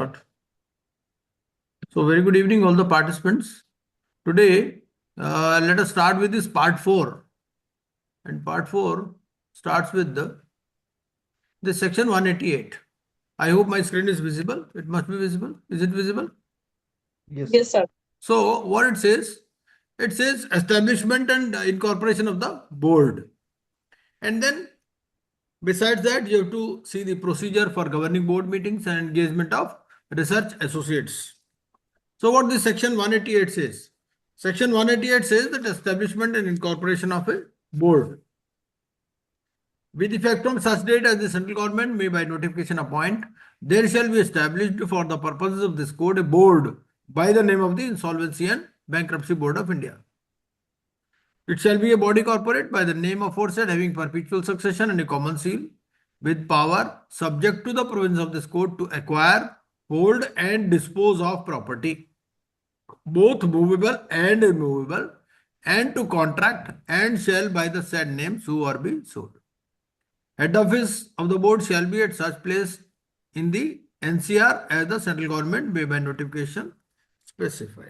Start. So, very good evening, all the participants. Today, let us start with this part 4. And part 4 starts with the section 188. I hope my screen is visible. It must be visible. Is it visible? Yes, sir. So, what it says establishment and incorporation of the board. And then, besides that, you have to see the procedure for governing board meetings and engagement of research associates. So what this section 188 says? Section 188 says that establishment and incorporation of a board. With effect from such date as the central government may by notification appoint, there shall be established for the purposes of this code a board by the name of the Insolvency and Bankruptcy Board of India. It shall be a body corporate by the name aforesaid having perpetual succession and a common seal with power subject to the provisions of this code to acquire, hold and dispose of property, both movable and immovable, and to contract and shall by the said name sue or be sued. Head office of the board shall be at such place in the NCR as the central government may by notification specify.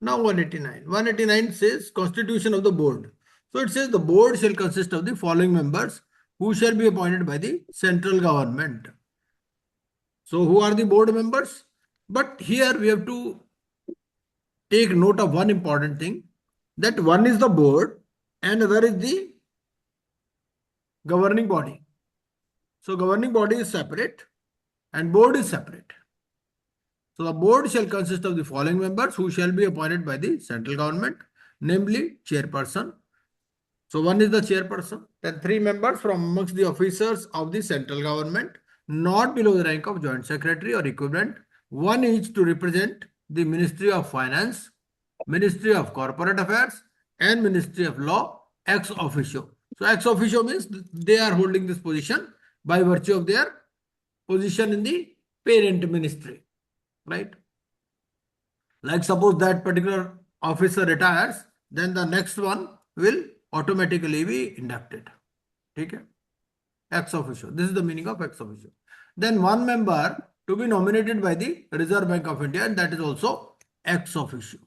Now 189. 189 says constitution of the board. So it says the board shall consist of the following members who shall be appointed by the central government. So who are the board members? But here we have to take note of one important thing, that one is the board and other is the governing body. So governing body is separate and board is separate. So the board shall consist of the following members who shall be appointed by the central government, namely chairperson. So one is the chairperson, then 3 members from amongst the officers of the central government, not below the rank of joint secretary or equivalent, one each to represent the Ministry of Finance, Ministry of Corporate Affairs and Ministry of Law ex officio. So ex officio means they are holding this position by virtue of their position in the parent ministry, right? Like suppose that particular officer retires, then the next one will automatically be inducted. Okay? Ex officio. This is the meaning of ex officio. Then one member to be nominated by the Reserve Bank of India, and that is also ex officio.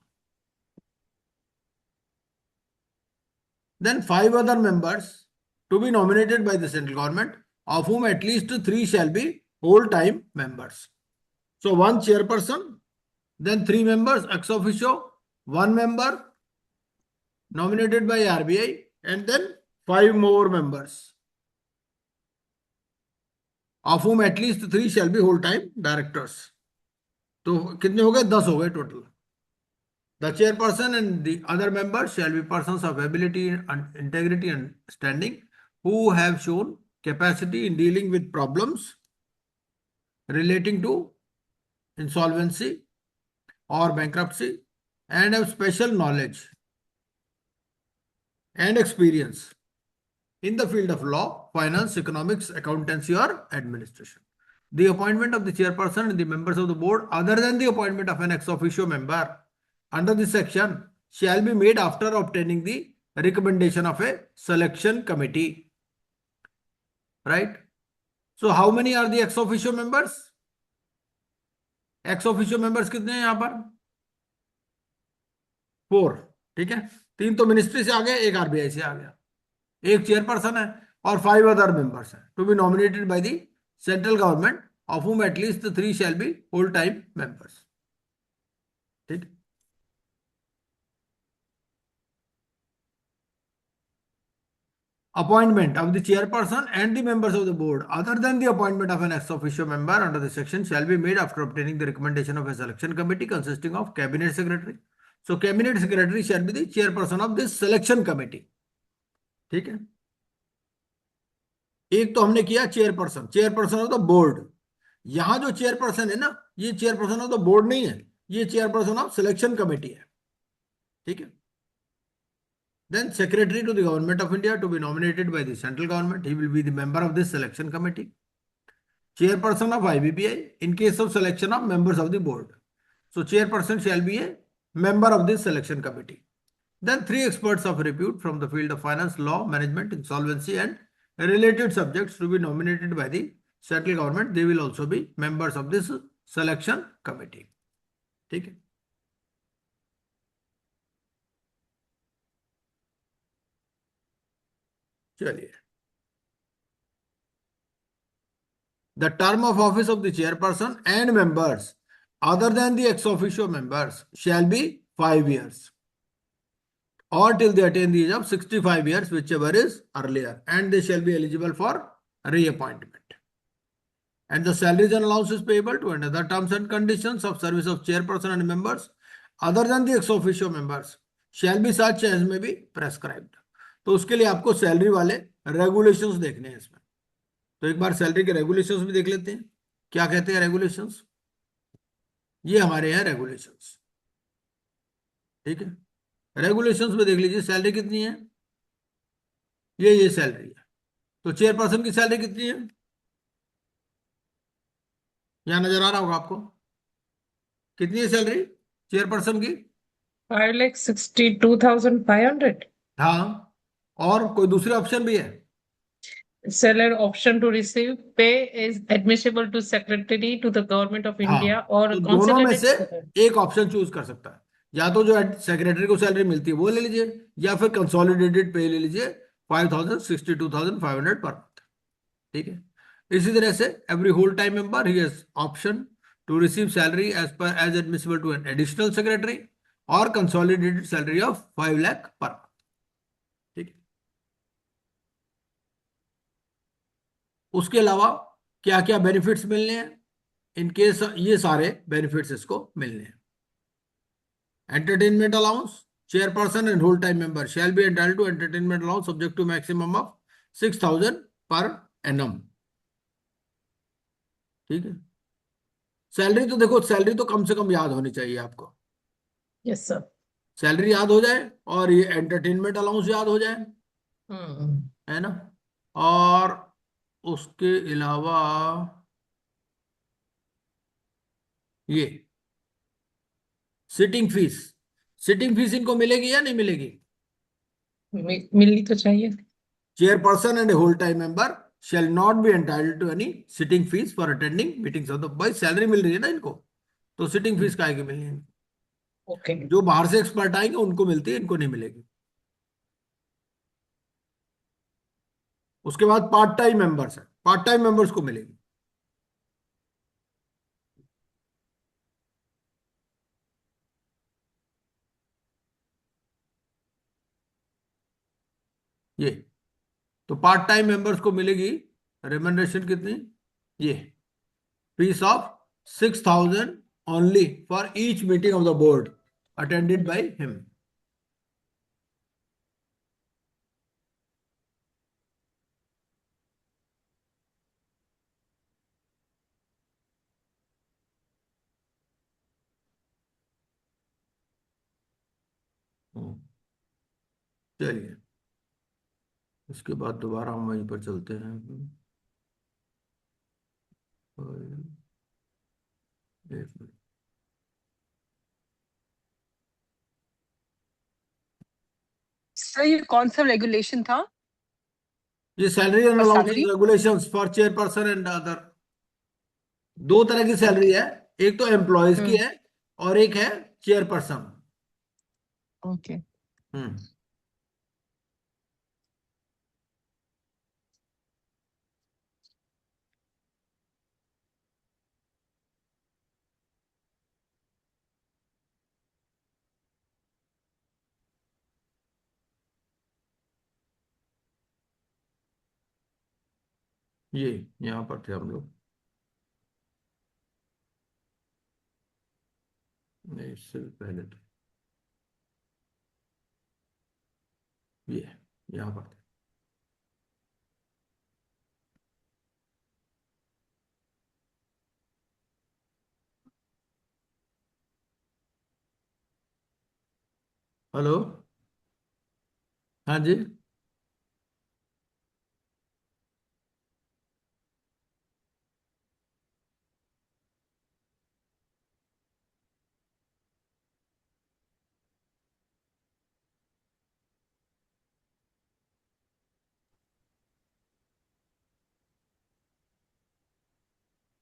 Then 5 other members to be nominated by the central government, of whom at least 3 shall be whole-time members. So 1 chairperson, then 3 members ex officio, 1 member nominated by RBI, and then 5 more members, of whom at least 3 shall be whole-time directors. तो कितने हो गए? 10 हो गए total. The chairperson and the other members shall be persons of ability and integrity and standing who have shown capacity in dealing with problems relating to insolvency or bankruptcy and have special knowledge and experience in the field of law, finance, economics, accountancy or administration. The appointment of the chairperson and the members of the board other than the appointment of an ex officio member under this section shall be made after obtaining the recommendation of a selection committee. Right? So how many are the ex officio members? Ex officio members कितने हैं यहाँ पर? 4. ठीक है, 3 तो ministry से आ गए, 1 RBI से आ गया, 1 चेयरपर्सन है और 5 अदर मेंबर्स हैं to be nominated by the central government, of whom at least 3 shall be whole time members. ठीक. Appointment of the chairperson and the members of the board other than the appointment of an ex officio member under this section shall be made after obtaining the recommendation of a selection committee consisting of cabinet secretary. So cabinet secretary shall be the chairperson of this selection committee. ठीक है, एक तो हमने किया chairperson of the board. यहां जो chairperson है ना, ये चेयरपर्सन ऑफ द बोर्ड नहीं है, ये चेयरपर्सन ऑफ सिलेक्शन कमेटी है. ठीक है. Then secretary to the government of India to be nominated by the central government. He will be the member of this selection committee. Chairperson of IBPI in case of selection of members of the board. So chairperson shall be a member of this selection committee. Then 3 experts of repute from the field of finance, law, management, insolvency and related subjects to be nominated by the central government. They will also be members of this selection committee. ठीक है। चलिए, the term of office of the chairperson and members other than the ex officio members shall be 5 years or till they attain the age of 65 years, whichever is earlier, and they shall be eligible for reappointment. And the salaries and allowances payable to under the terms and conditions of service of chairperson and members other than the ex officio members shall be such as may be prescribed. तो उसके लिए आपको salary वाले regulations देखने हैं इसमें। तो एक बार सैलरी के रेगुलेशंस भी देख लेते हैं, क्या कहते हैं रेगुलेशंस। ये हमारे हैं रेगुलेशंस। ठीक है, रेगुलेशंस में देख लीजिए सैलरी कितनी है। ये सैलरी है। तो चेयरपर्सन की सैलरी कितनी है, यहां नजर आ रहा होगा आपको। कितनी है सैलरी चेयरपर्सन की। 5,62,500. हाँ, और कोई दूसरे ऑप्शन भी है। Seller option to receive pay is admissible to secretary to the government of हाँ, India or तो दोनों में consolidated से secretary. एक ऑप्शन चूज कर सकता है। या तो जो सेक्रेटरी को सैलरी मिलती है वो ले लीजिए, या फिर कंसोलिडेटेड पे ले लीजिए 5,62,500 पर मंथ। ठीक है। इसी तरह से every whole time member he has option to receive salary as per as admissible to an additional secretary और consolidated salary of 5 lakh per month. ठीक है। उसके अलावा क्या क्या बेनिफिट्स मिलने हैं, इनकेस ये सारे बेनिफिट्स इसको मिलने हैं। Entertainment allowance, chairperson and whole time member shall be entitled to entertainment allowance subject to maximum of 6,000 per annum। ठीक है। सैलरी तो देखो, सैलरी तो कम से कम याद होनी चाहिए आपको। Yes, sir. सैलरी याद हो जाए और ये एंटरटेनमेंट अलाउंस याद हो जाए, Hmm. है ना। और उसके अलावा ये सिटिंग फीस, सिटिंग फीस इनको मिलेगी या नहीं मिलेगी। मिलनी तो चाहिए। Chairperson and whole time member shall not be entitled to any sitting fees for attending meetings of the, भाई सैलरी मिल रही है ना इनको, तो सिटिंग फीस काहे की मिलनी है। ओके। जो बाहर से एक्सपर्ट आएंगे उनको मिलती है, इनको नहीं मिलेगी। उसके बाद पार्ट टाइम मेंबर्स है, पार्ट टाइम मेंबर्स को मिलेगी। ये तो पार्ट टाइम मेंबर्स को मिलेगी रेमनरेशन कितनी, ये fees of 6,000 only for each meeting of the board attended by him. चलिए, इसके बाद दोबारा हम वहीं पर चलते हैं। एक मिनट। सर ये कौन सा रेगुलेशन था ये salary and for allowances salary? Regulations for chairperson and other. दो तरह की सैलरी ओके। है, एक तो एम्प्लॉयज की हम्म। है और एक है चेयरपर्सन। ओके। हम्म। ये यहाँ पर थे हम लोग, नहीं इससे भी पहले थे, ये यहाँ पर थे। हेलो, हाँ जी।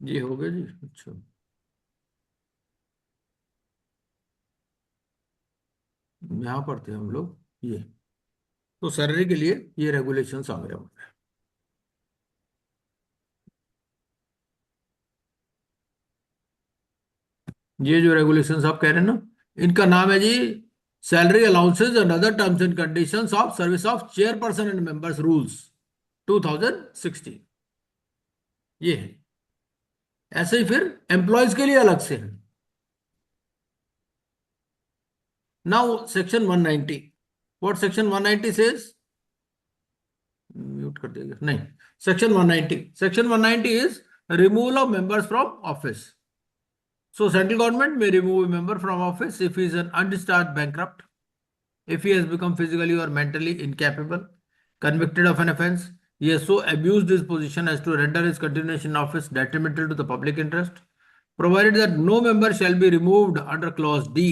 ये हो गया जी, अच्छा। यहां पढ़ते हैं हम लोग ये, तो सैलरी के लिए ये रेगुलेशंस आ गए हमारे। ये जो रेगुलेशंस आप कह रहे हैं ना, इनका नाम है जी salary allowances and other terms and conditions of service of chairperson and members rules 2016, ये है। ऐसे ही फिर एम्प्लॉयज के लिए अलग से है। Now section 190, what section 190 says, mute कर देगा नहीं, section 190 is removal of members from office. So central government may remove a member from office if he is an undischarged bankrupt, if he has become physically or mentally incapable, convicted of an offence, he has so abused his position as to render his continuation in office detrimental to the public interest, provided that no member shall be removed under clause D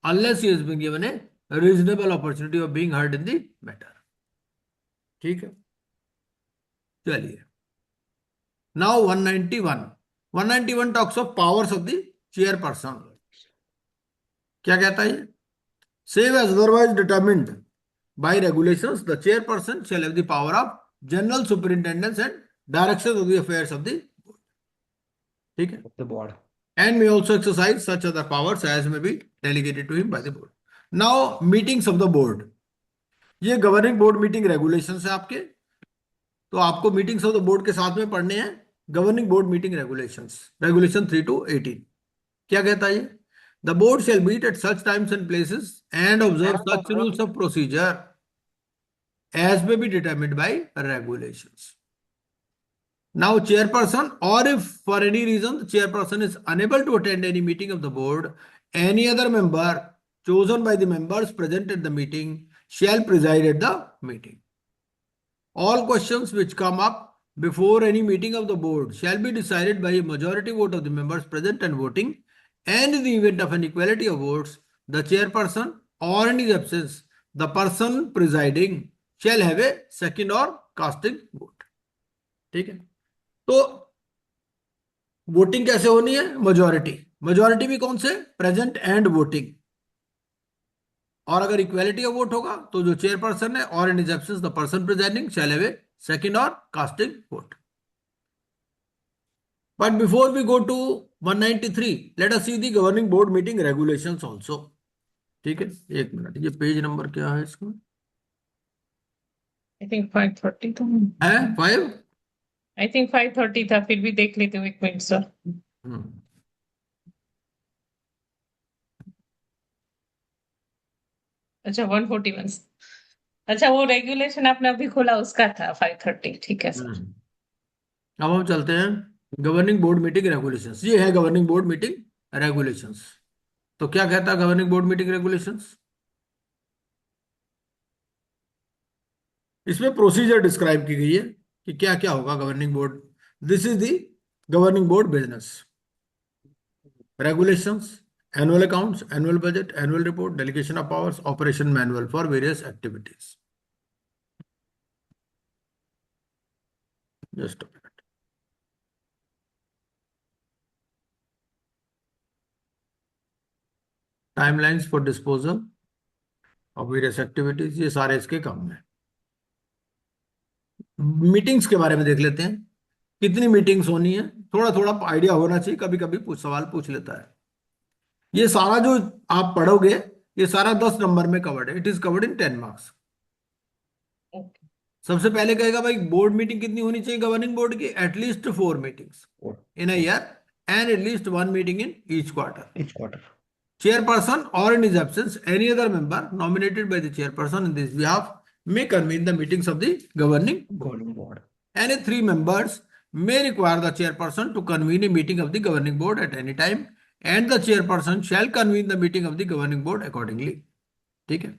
unless he has been given a reasonable opportunity of being heard in the matter. ठीक है, चलिए। Now 191 talks of powers of the chairperson. क्या कहता है ये? Save as otherwise determined by regulations, the chairperson shall have the power of general superintendence and direction of the affairs of the board. ठीक है? The board. And may also exercise such other powers as may be delegated to him by the board. Now meetings of the board. ये governing board meeting regulations है आपके, तो आपको meetings of the board के साथ में पढ़ने हैं governing board meeting regulations, regulation 3 to 18। क्या कहता है ये? The board shall meet at such times and places and observe such rules of procedure as may be determined by regulations. Now chairperson, or if for any reason the chairperson is unable to attend any meeting of the board, any other member chosen by the members present at the meeting shall preside at the meeting. All questions which come up before any meeting of the board shall be decided by a majority vote of the members present and voting, and in the event of an equality of votes, the chairperson or in his absence, the person presiding shall have a second or casting vote. ठीक है, तो voting कैसे होनी है? Majority भी कौन से? Present and voting. और अगर इक्वालिटी ऑफ वोट होगा तो जो चेयरपर्सन है और in his absence the person presiding shall have a second और casting vote. But before we go to 193, let us see the governing board meeting regulations also. ठीक है, एक मिनट, ये पेज नंबर क्या है इसका? I think 530 तो है 5। I think 530 था, फिर भी देख लेते हो, एक मिनट सर। अच्छा 141, अच्छा वो रेगुलेशन आपने अभी खोला उसका था 530, ठीक है सर। अब हम चलते हैं गवर्निंग बोर्ड मीटिंग रेगुलेशंस। ये है गवर्निंग बोर्ड मीटिंग रेगुलेशंस। तो क्या कहता है गवर्निंग बोर्ड मीटिंग रेगुलेशंस? इसमें प्रोसीजर डिस्क्राइब की गई है कि क्या क्या होगा governing board. This is the governing board business. Regulations, annual accounts, annual budget, annual report, delegation of powers, operation manual for various activities. Just timelines for disposal of various activities, ये सारे इसके काम है। मीटिंग्स के बारे में देख लेते हैं, कितनी मीटिंग्स होनी है, थोड़ा थोड़ा आइडिया होना चाहिए, कभी कभी सवाल पूछ लेता है। ये सारा जो आप पढ़ोगे ये सारा 10 नंबर में कवर्ड है। It is covered in 10 marks. सबसे पहले कहेगा भाई बोर्ड मीटिंग कितनी होनी चाहिए गवर्निंग बोर्ड की? At least 4 meetings in a year and at least 1 meeting in each quarter. Chairperson or in his absence, any other member nominated by the chairperson in this behalf may convene the meetings of the governing board. Any 3 members may require the chairperson to convene a meeting of the governing board at any time, and the chairperson shall convene the meeting of the governing board accordingly. ठीक है,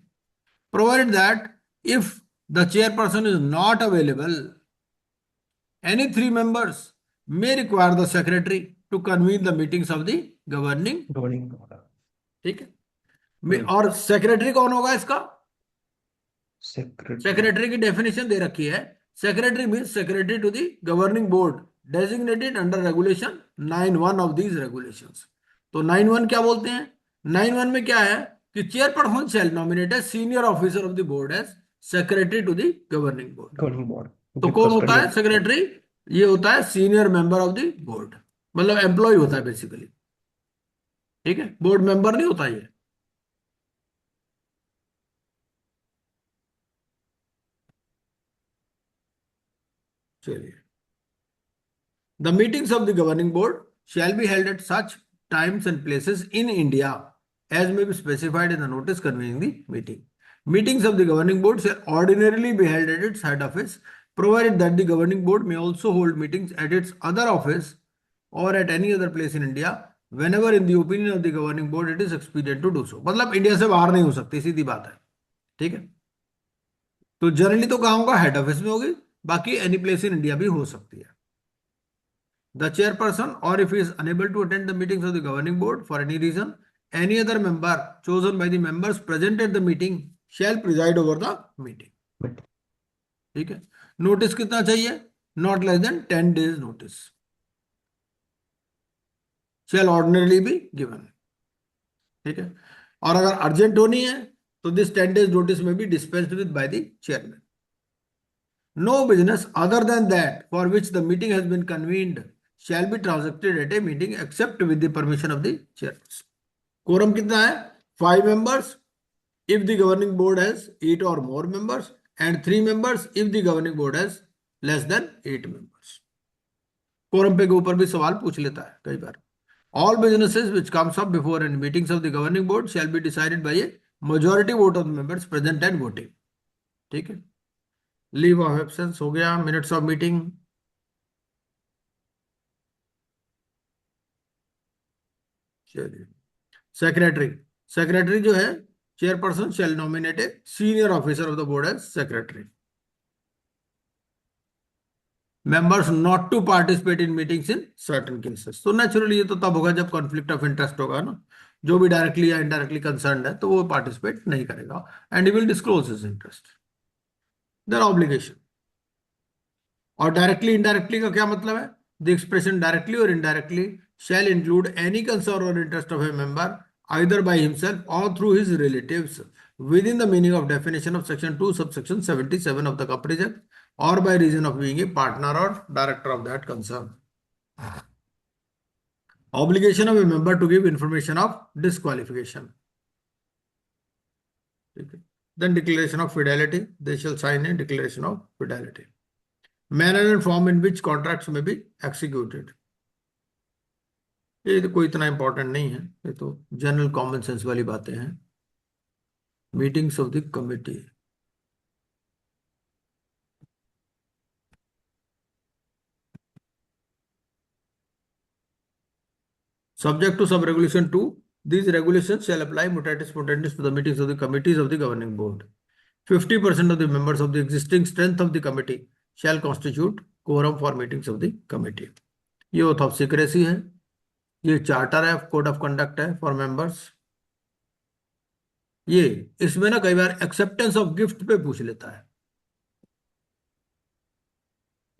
provided that if the chairperson is not available, any 3 members may require the secretary to convene the meetings of the governing board. ठीक है, और secretary कौन होगा इसका? Secretary की definition दे रखी है। Secretary means secretary to the governing board designated under regulation 9(1) of these regulations. तो 9(1) क्या बोलते हैं? 9(1) में क्या है कि chairperson shall nominate a senior officer of the board as secretary to the governing board. Governing board तो कौन होता है सेक्रेटरी? ये होता है senior member of the board, मतलब एम्प्लॉय होता है बेसिकली। ठीक है, बोर्ड मेंबर नहीं होता ये। चलिए, the meetings of the governing board shall be held at such times and places in India as may be specified in the notice convening the meeting. Meetings of the governing board shall ordinarily be held at its head office, provided that the governing board may also hold meetings at its other office or at any other place in India whenever in the opinion of the governing board it is expedient to do so. मतलब India से बाहर नहीं हो सकती, सीधी बात है। ठीक है, तो जनरली तो कहाँ होगा? हेड ऑफिस में होगी, बाकी एनी प्लेस इन इंडिया भी हो सकती है। The chairperson, or if he is unable to attend the meetings of the governing board for any reason, any other member chosen by the members present at the meeting shall preside over the meeting. ठीक है, notice कितना चाहिए? Not less then 10 days notice shall ordinarily be given. ठीक है, और अगर urgent होनी है तो दिस 10 days नोटिस में भी dispensed with by the chairman. No business other than that for which the meeting has been convened shall be transacted at a meeting except with the permission of the chairperson. Quorum कितना है? 5 members if the governing board has 8 or more members, and 3 members if the governing board has less than 8 members. Quorum पे के ऊपर भी सवाल पूछ लेता है कई बार. All businesses which comes up before any meetings of the governing board shall be decided by a majority vote of the members present and voting. ठीक है, लीव ऑफ एब्सेंस हो गया, मिनट्स ऑफ मीटिंग. चलिए, secretary. Secretary जो है, chairperson shall nominate a senior officer of the board as secretary. Members not to participate in meetings in certain cases. तो naturally ये तो तब होगा जब कॉन्फ्लिक्ट ऑफ इंटरेस्ट होगा ना, जो भी डायरेक्टली या इनडायरेक्टली कंसर्न है तो वो पार्टिसिपेट नहीं करेगा and he will disclose his interest. Their obligation. और डायरेक्टली इनडायरेक्टली का क्या मतलब है? द एक्सप्रेशन डायरेक्टली और indirectly shall include any concern or interest of a member either by himself or through his relatives within the meaning of definition of section 2 subsection 77 of the Companies Act, or by reason of being a partner or director of that concern. Obligation of a member to give information of disqualification. Okay. Then declaration of fidelity. They shall sign a declaration of fidelity. Manner and form in which contracts may be executed. ये तो कोई इतना important नहीं है, ये तो general common sense वाली बातें हैं. Meetings of the committee. Subject to sub regulation 2, these regulations shall apply mutatis mutandis to the meetings of the committees of the governing board. 50% of the members of the existing strength of the committee shall constitute quorum for meetings of the committee. ये oath of secrecy है, ये charter है, code of conduct है for members. ये इसमें ना कई बार acceptance of gift पे पूछ लेता है.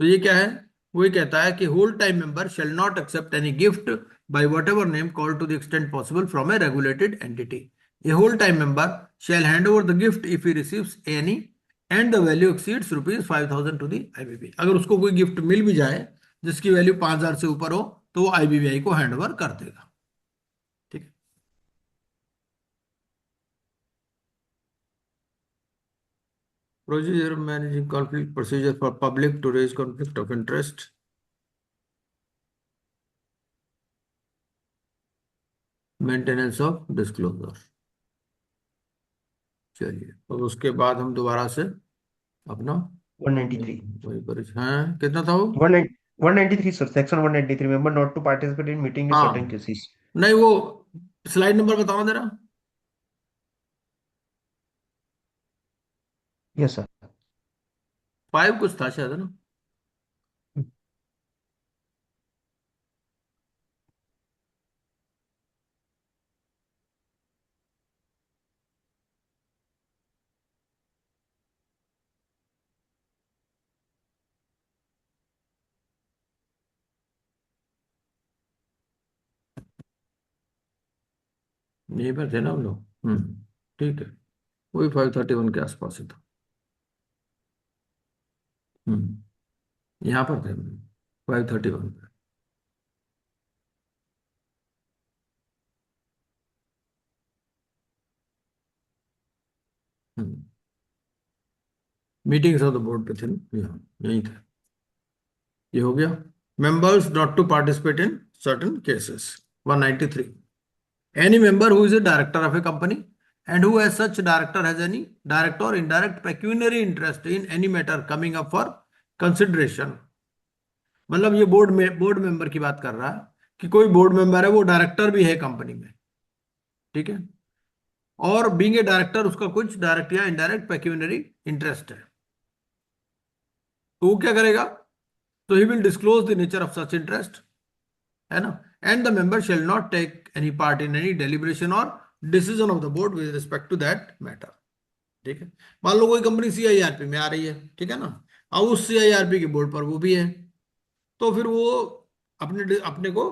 तो ये क्या है? वो ये कहता है कि whole time member shall not accept any gift by whatever name called to the extent possible from a regulated entity. A whole time member shall hand over the gift if he receives any and the value exceeds ₹5,000 to the IBBI. अगर उसको कोई gift मिल भी जाए जिसकी value 5,000 से ऊपर हो तो वो आईबीबीआई को हैंड ओवर कर देगा. ठीक है, procedure managing conflict, procedure for public to raise conflict of interest. Maintenance of disclosure. चलिए, और उसके बाद हम दोबारा से अपना 193 वही पर हैं, कितना था वो? 193 sir, section 193 member not to participate in meeting in certain हाँ, केसेस. नहीं वो स्लाइड नंबर बताओ जरा. Yes sir. 5 कुछ था शायद, है ना? यहीं पर थे ना हम लोग. ठीक है, वही 531 के आसपास ही था। यहाँ पर थे 531 पे। मीटिंग्स ऑफ द बोर्ड पे थे ना, यहाँ यही थे। ये हो गया। Members not to participate in certain cases. 193, any member who is a director of a company and who as such director has any direct or indirect pecuniary interest in any matter coming up for consideration। मतलब ये board member की बात कर रहा है कि कोई board member है, वो डायरेक्टर भी है कंपनी में, ठीक है, और बीइंग ए डायरेक्टर उसका कुछ डायरेक्ट या इनडायरेक्ट पेक्यूनरी इंटरेस्ट है, तो वो क्या करेगा? तो he will disclose the nature of such interest, है ना, and the member shall not take any part in any deliberation और decision of the board with respect to that matter. ठीक है, मान लो कोई कंपनी सीआईआरपी में आ रही है, ठीक है ना, अब उस सीआईआरपी के बोर्ड पर वो भी है, तो फिर वो अपने अपने को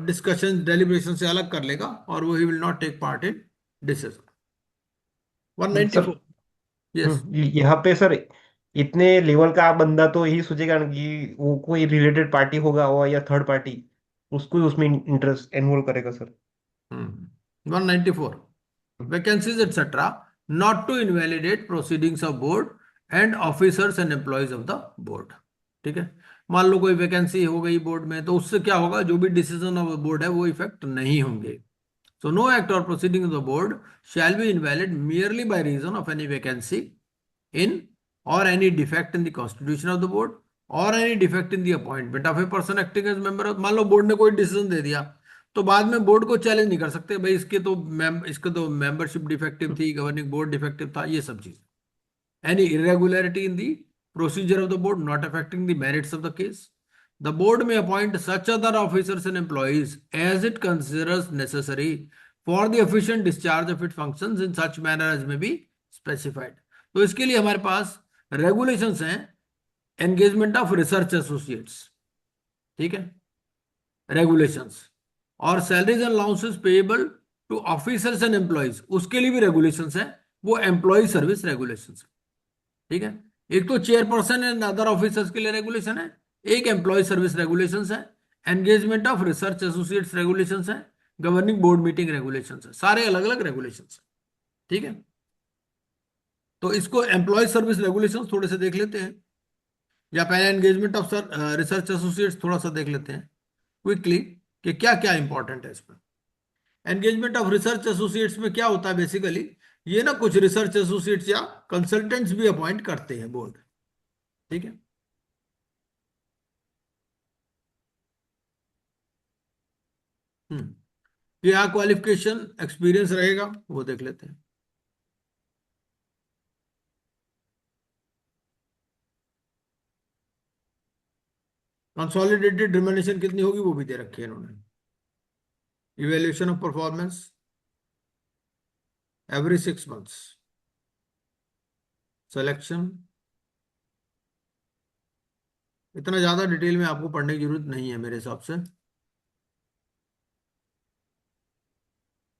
डिस्कशन डेलिब्रेशन से अलग कर लेगा और वो he will not take part in decision. Sir 194। Yes. यहाँ पे सर इतने लेवल का बंदा तो यही सोचेगा ना कि वो कोई रिलेटेड पार्टी होगा वो या थर्ड पार्टी, उसको ही उसमें इंटरेस्ट इन्वॉल्व करेगा sir. 194, vacancies etc. not to invalidate proceedings of board and officers and employees of the board। ठीक है, मान लो कोई वैकेंसी हो गई बोर्ड में, तो उससे क्या होगा? जो भी डिसीजन ऑफ बोर्ड है वो इफेक्ट नहीं होंगे। So no act or proceeding of the board shall be invalid merely by reason of any vacancy in or any defect in the constitution of the board or any defect in the appointment of a person acting as member of। मान लो board ने कोई decision दे दिया, तो बाद में board को challenge नहीं कर सकते, भाई इसके तो मेंबरशिप डिफेक्टिव थी, गवर्निंग बोर्ड डिफेक्टिव था, ये सब चीज। Any irregularity in the procedure of the board not affecting the merits of the case, the board may appoint such other officers and employees as it considers necessary for the efficient discharge of its functions in such manner as may be specified। तो इसके लिए हमारे पास regulations हैं, engagement of research associates, ठीक है, regulations, और salaries and allowances payable to officers and employees, उसके लिए भी रेगुलेशंस हैं, वो एम्प्लॉय सर्विस रेगुलेशंस है। ठीक है, एक तो चेयरपर्सन एंड अदर ऑफिसर्स के लिए रेगुलेशन है, एक एम्प्लॉय सर्विस रेगुलेशंस है, engagement of research associates regulations है, गवर्निंग बोर्ड मीटिंग रेगुलेशंस है, सारे अलग अलग रेगुलेशंस है। ठीक है, तो इसको एम्प्लॉय सर्विस रेगुलेशंस थोड़े से देख लेते हैं, या पहले एंगेजमेंट ऑफ रिसर्च एसोसिएट्स थोड़ा सा देख लेते हैं क्विकली कि क्या क्या इंपॉर्टेंट है इसमें। एंगेजमेंट ऑफ रिसर्च एसोसिएट्स में क्या होता है? बेसिकली ये ना कुछ रिसर्च एसोसिएट्स या कंसल्टेंट्स भी अपॉइंट करते हैं बोर्ड। ठीक है, क्या क्वालिफिकेशन एक्सपीरियंस रहेगा वो देख लेते हैं। कंसोलिडेटेड रिम्यूनरेशन कितनी होगी वो भी दे रखी है इन्होंने। Evaluation of performance every 6 months। Selection, इतना ज्यादा डिटेल में आपको पढ़ने की जरूरत नहीं है मेरे हिसाब से।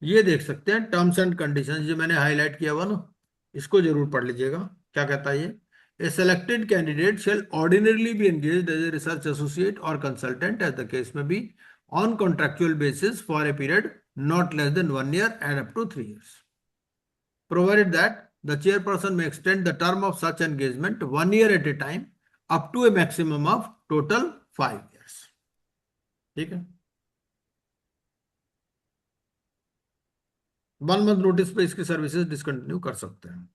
ये देख सकते हैं टर्म्स एंड कंडीशंस, जो मैंने हाईलाइट किया हुआ ना, इसको जरूर पढ़ लीजिएगा। क्या कहता है ये? A selected candidate shall ordinarily be engaged as a research associate और consultant as the case may be on contractual basis for a period not less than 1 year and up to 3 years, provided that the chairperson may extend the term of such engagement 1 year at a time up to a maximum of total 5 years। ठीक है, 1 month notice पे इसकी services discontinue कर सकते हैं।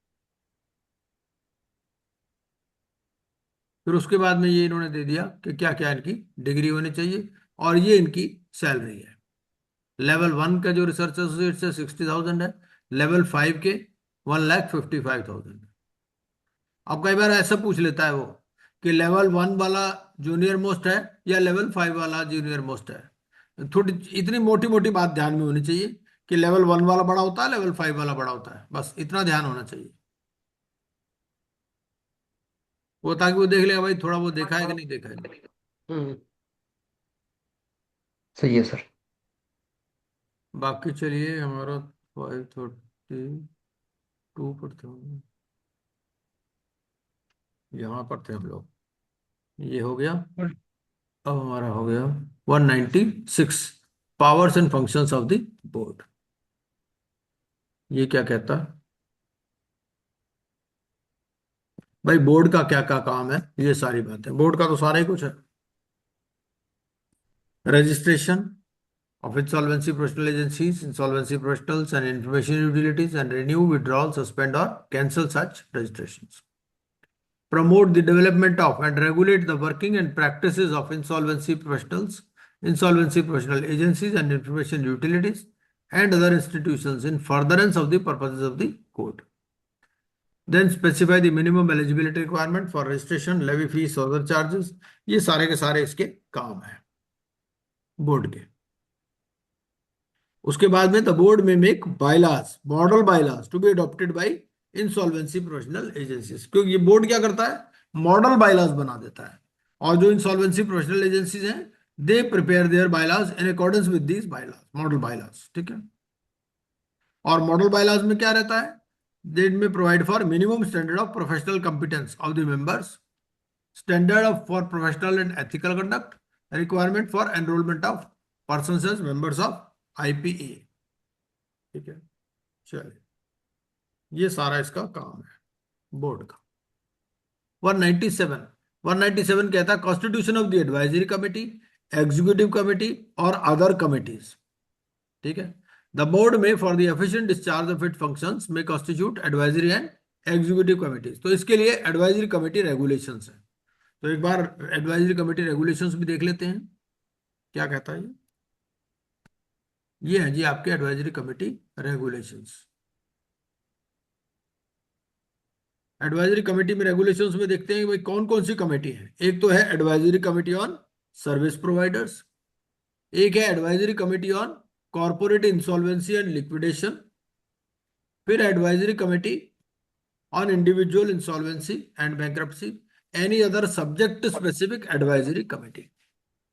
फिर उसके बाद में ये इन्होंने दे दिया कि क्या क्या इनकी डिग्री होनी चाहिए, और ये इनकी सैलरी है। लेवल 1 का जो रिसर्च एसोसिएट है 60,000 है, लेवल 5 के 1,55,000। अब कई बार ऐसा पूछ लेता है वो कि लेवल 1 वाला जूनियर मोस्ट है या लेवल 5 वाला जूनियर मोस्ट है। थोड़ी इतनी मोटी मोटी बात ध्यान में होनी चाहिए कि लेवल 1 वाला बड़ा होता है, लेवल 5 वाला बड़ा होता है, बस इतना ध्यान होना चाहिए वो, ताकि वो देख लेगा भाई थोड़ा वो देखा है कि नहीं देखा है। हम्म, सही है सर। बाकी चलिए हमारा 5 टू पर थे, यहाँ पर थे हम लोग, ये हो गया। अब हमारा हो गया 196, powers and functions of the board. ये क्या कहता है भाई, बोर्ड का क्या क्या काम है, ये सारी बातें, बोर्ड का तो सारा ही कुछ है। Registration of insolvency professional agencies, insolvency professionals and information utilities, and renew, withdraw, suspend or cancel such registrations. Promote the development of and regulate the working and practices of insolvency professionals, insolvency professional agencies and information utilities and other institutions in furtherance of the purposes of the code. Then specify the minimum eligibility requirement for registration, levy fees, other charges. ये सारे के सारे इसके काम है board के। उसके बाद में the board may make bylaws, model bylaws to be adopted by insolvency professional agencies, क्योंकि ये बोर्ड क्या करता है, मॉडल बायलास बना देता है, और जो इंसॉल्वेंसी प्रोफेशनल एजेंसीज हैं they prepare their bylaws in accordance with these bylaws, model bylaws, ठीक है। और मॉडल बायलास में क्या रहता है, they may provide for minimum standard of professional competence of the members, standard of for professional and ethical conduct, requirement for enrolment of persons as members of IPA, ठीक है। चलिए, ये सारा इसका काम है बोर्ड का। 197, 197 कहता है constitution of the advisory committee, executive committee और अदर कमिटीज, ठीक है। The board may for the efficient discharge of it functions may constitute advisory and executive committees. तो इसके लिए एडवाइजरी कमेटी रेगुलेशंस है, तो एक बार एडवाइजरी कमेटी रेगुलेशंस भी देख लेते हैं, क्या कहता है ये है जी आपके advisory committee regulations. Advisory committee में रेगुलेशंस में देखते हैं कि भाई कौन कौन सी कमेटी है। एक तो है advisory committee on service providers, एक है advisory committee on corporate insolvency and liquidation, फिर advisory committee on individual insolvency and bankruptcy, any other subject specific advisory committee,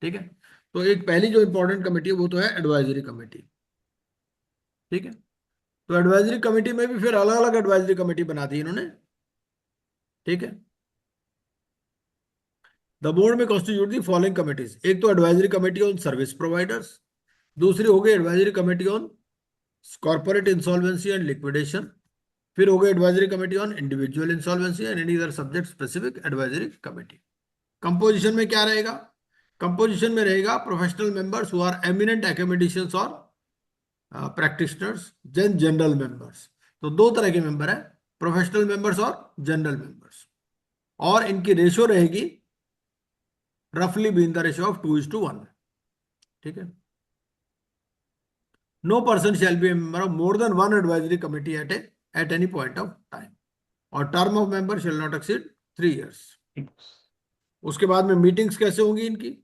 ठीक है। तो एक पहली जो इंपॉर्टेंट कमेटी है वो तो है एडवाइजरी कमेटी, ठीक है। तो एडवाइजरी कमेटी में भी फिर अलग अलग एडवाइजरी कमेटी बना दी इन्होंने, ठीक है। The board may constitute the following committees, एक तो advisory committee on service providers, दूसरी हो गई advisory committee on corporate insolvency and liquidation, फिर हो गई advisory committee on individual insolvency and any other subject specific advisory committee. Composition में क्या रहेगा, कंपोजिशन में रहेगा professional members who are eminent academicians और प्रैक्टिशनर्स, जनरल मेंबर्स। तो दो तरह के मेंबर है, प्रोफेशनल मेंबर्स और जनरल मेंबर्स, और इनकी रेशियो रहेगी रफली बीन द रेशियो ऑफ 2:1, ठीक है। No person shall be member of more than one advisory committee at any point of time, और term of member shall not exceed 3 years। उसके बाद में मीटिंग्स कैसे होंगी इनकी,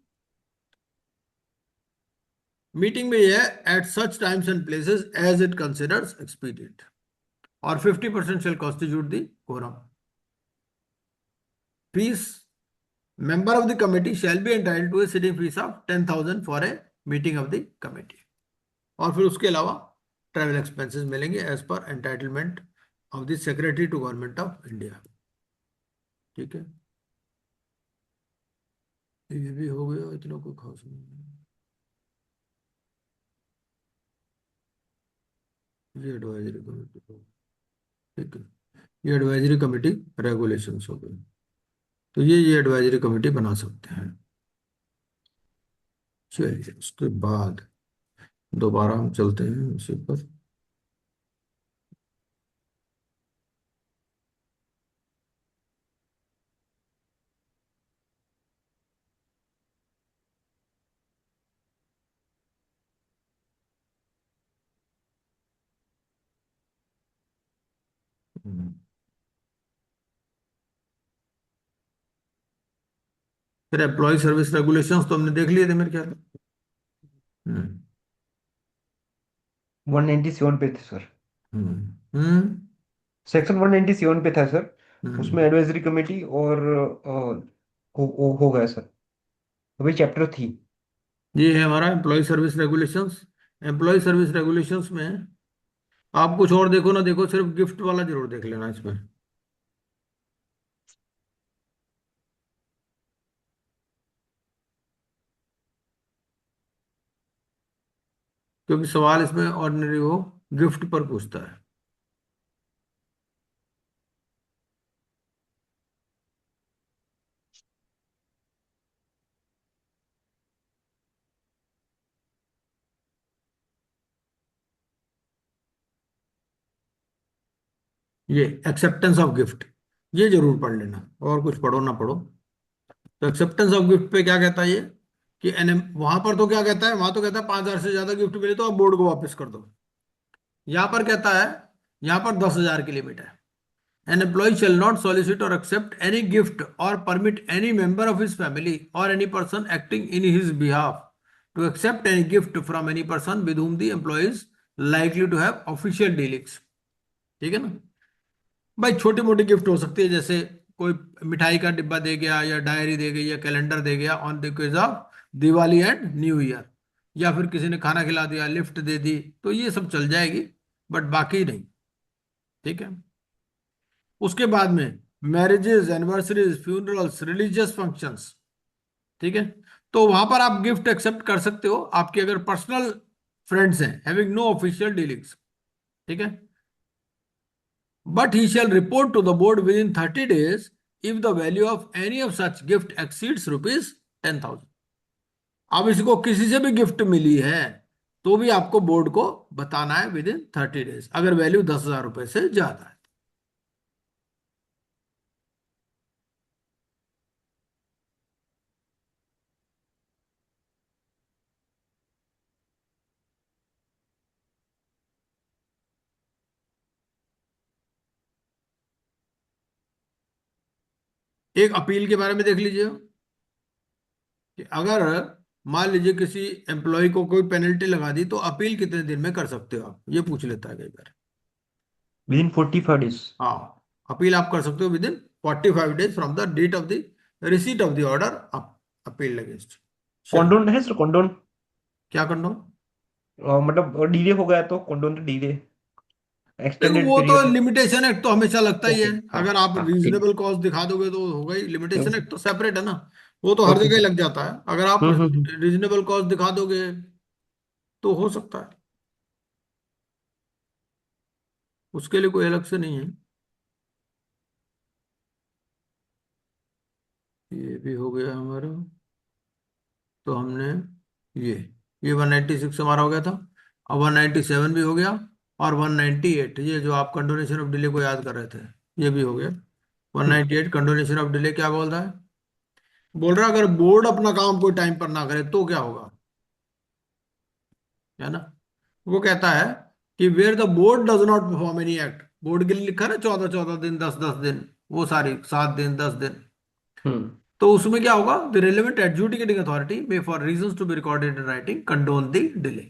मीटिंग में यह है at such times and places as it considers expedient, और 50% shall constitute the quorum। Fees, member of the committee shall be entitled to a sitting fees of 10,000 for a meeting of the committee, और फिर उसके अलावा travel expenses मिलेंगे as per entitlement of the secretary to government of India, ठीक है। ये भी हो गया, इतना कोई खास नहीं, ये एडवाइजरी कमेटी, ठीक है। ये एडवाइजरी कमेटी रेगुलेशंस हो गए, तो ये एडवाइजरी कमेटी बना सकते हैं। चलिए, उसके बाद दोबारा हम चलते हैं उसी पर। फिर एम्प्लॉय सर्विस रेगुलेशंस तो हमने देख लिए थे मेरे ख्याल में। 197 पे थे सर, हम्म सेक्शन 197 पे था सर, उसमें हम्म एडवाइजरी कमेटी और हो गया सर, अभी चैप्टर थी। ये है हमारा employee service regulations. Employee service regulations में आप कुछ और देखो ना देखो, सिर्फ गिफ्ट वाला जरूर देख लेना इसमें। क्योंकि सवाल इसमें ऑर्डिनरी वो गिफ्ट पर पूछता है। ये एक्सेप्टेंस ऑफ गिफ्ट, ये जरूर पढ़ लेना, और कुछ पढ़ो ना पढ़ो। तो एक्सेप्टेंस ऑफ गिफ्ट पे क्या कहता है ये, कि एनएम वहां पर तो क्या कहता है, वहां तो कहता है 5,000 से ज्यादा गिफ्ट मिले तो आप बोर्ड को वापस कर दो। यहाँ पर कहता है, यहाँ पर 10,000 की लिमिट है। An employee shall not solicit or accept any gift or permit any member of his family or any person acting in his behalf to accept any gift from any person with whom the employee is likely to have official dealings। ठीक है ना भाई, छोटी मोटी gift हो सकती है, जैसे कोई मिठाई का डिब्बा दे गया, या डायरी दे गई, या कैलेंडर दे गया on the case of Diwali and new year, या फिर किसी ने खाना खिला दिया, लिफ्ट दे दी, तो ये सब चल जाएगी, बट बाकी नहीं। ठीक है। उसके बाद में marriages, anniversaries, funerals, religious functions. ठीक है। तो वहां पर आप गिफ्ट एक्सेप्ट कर सकते हो, आपके अगर पर्सनल फ्रेंड्स हैं, हैविंग नो ऑफिशियल डीलिंग्स। ठीक है। But he shall report to the board within 30 days if the value of any of such gift exceeds ₹10,000। अब इसको किसी से भी गिफ्ट मिली है तो भी आपको बोर्ड को बताना है विद इन 30 days, अगर वैल्यू ₹10,000 से ज्यादा है। एक अपील के बारे में देख लीजिए, कि अगर मान लीजिए किसी एम्प्लॉय को कोई पेनल्टी लगा दी तो अपील कितने दिन में कर सकते हो आप, ये पूछ लेता है कई बार। Within 45 days. हाँ, अपील आप कर सकते हो within 45 days from the date of the receipt of the order appeal against. Condone है सर, कॉन्डोन। क्या करना? मतलब डिले हो गया तो कॉन्डोन तो डिले, देखो एक्सटेंडेड वो तो पीरियड। लिमिटेशन एक्ट तो हमेशा लगता ही ओके, है, हाँ अगर आप हाँ ठीक। रीजनेबल कॉस्ट दिखा दोगे तो होगा ही। लिमिटेशन एक्ट तो सेपरेट है ना, वो तो हर ओके जगह ही सर। लग जाता है। अगर आप हम्म। रीजनेबल कॉस्ट दिखा दोगे तो हो सकता है, उसके लिए कोई अलग से नहीं है। ये भी हो गया हमारा। तो हमने ये ये 196 हमारा हो गया था। अब 197 भी हो गया, और 198, ये जो आप कंडोनेशन ऑफ डिले को याद कर रहे थे, ये भी हो गया। 198 कंडोनेशन ऑफ डिले क्या बोल रहा है? बोल रहा है अगर बोर्ड अपना काम कोई टाइम पर ना करे तो क्या होगा, है ना। वो कहता है कि where the board does not perform any act, board के लिए लिखा है ना 14-14 दिन, 10-10 दिन, वो सारी 7 दिन 10 दिन। हम्म। तो उसमें क्या होगा, the relevant adjudicating authority may for reasons to be recorded in writing condone the delay.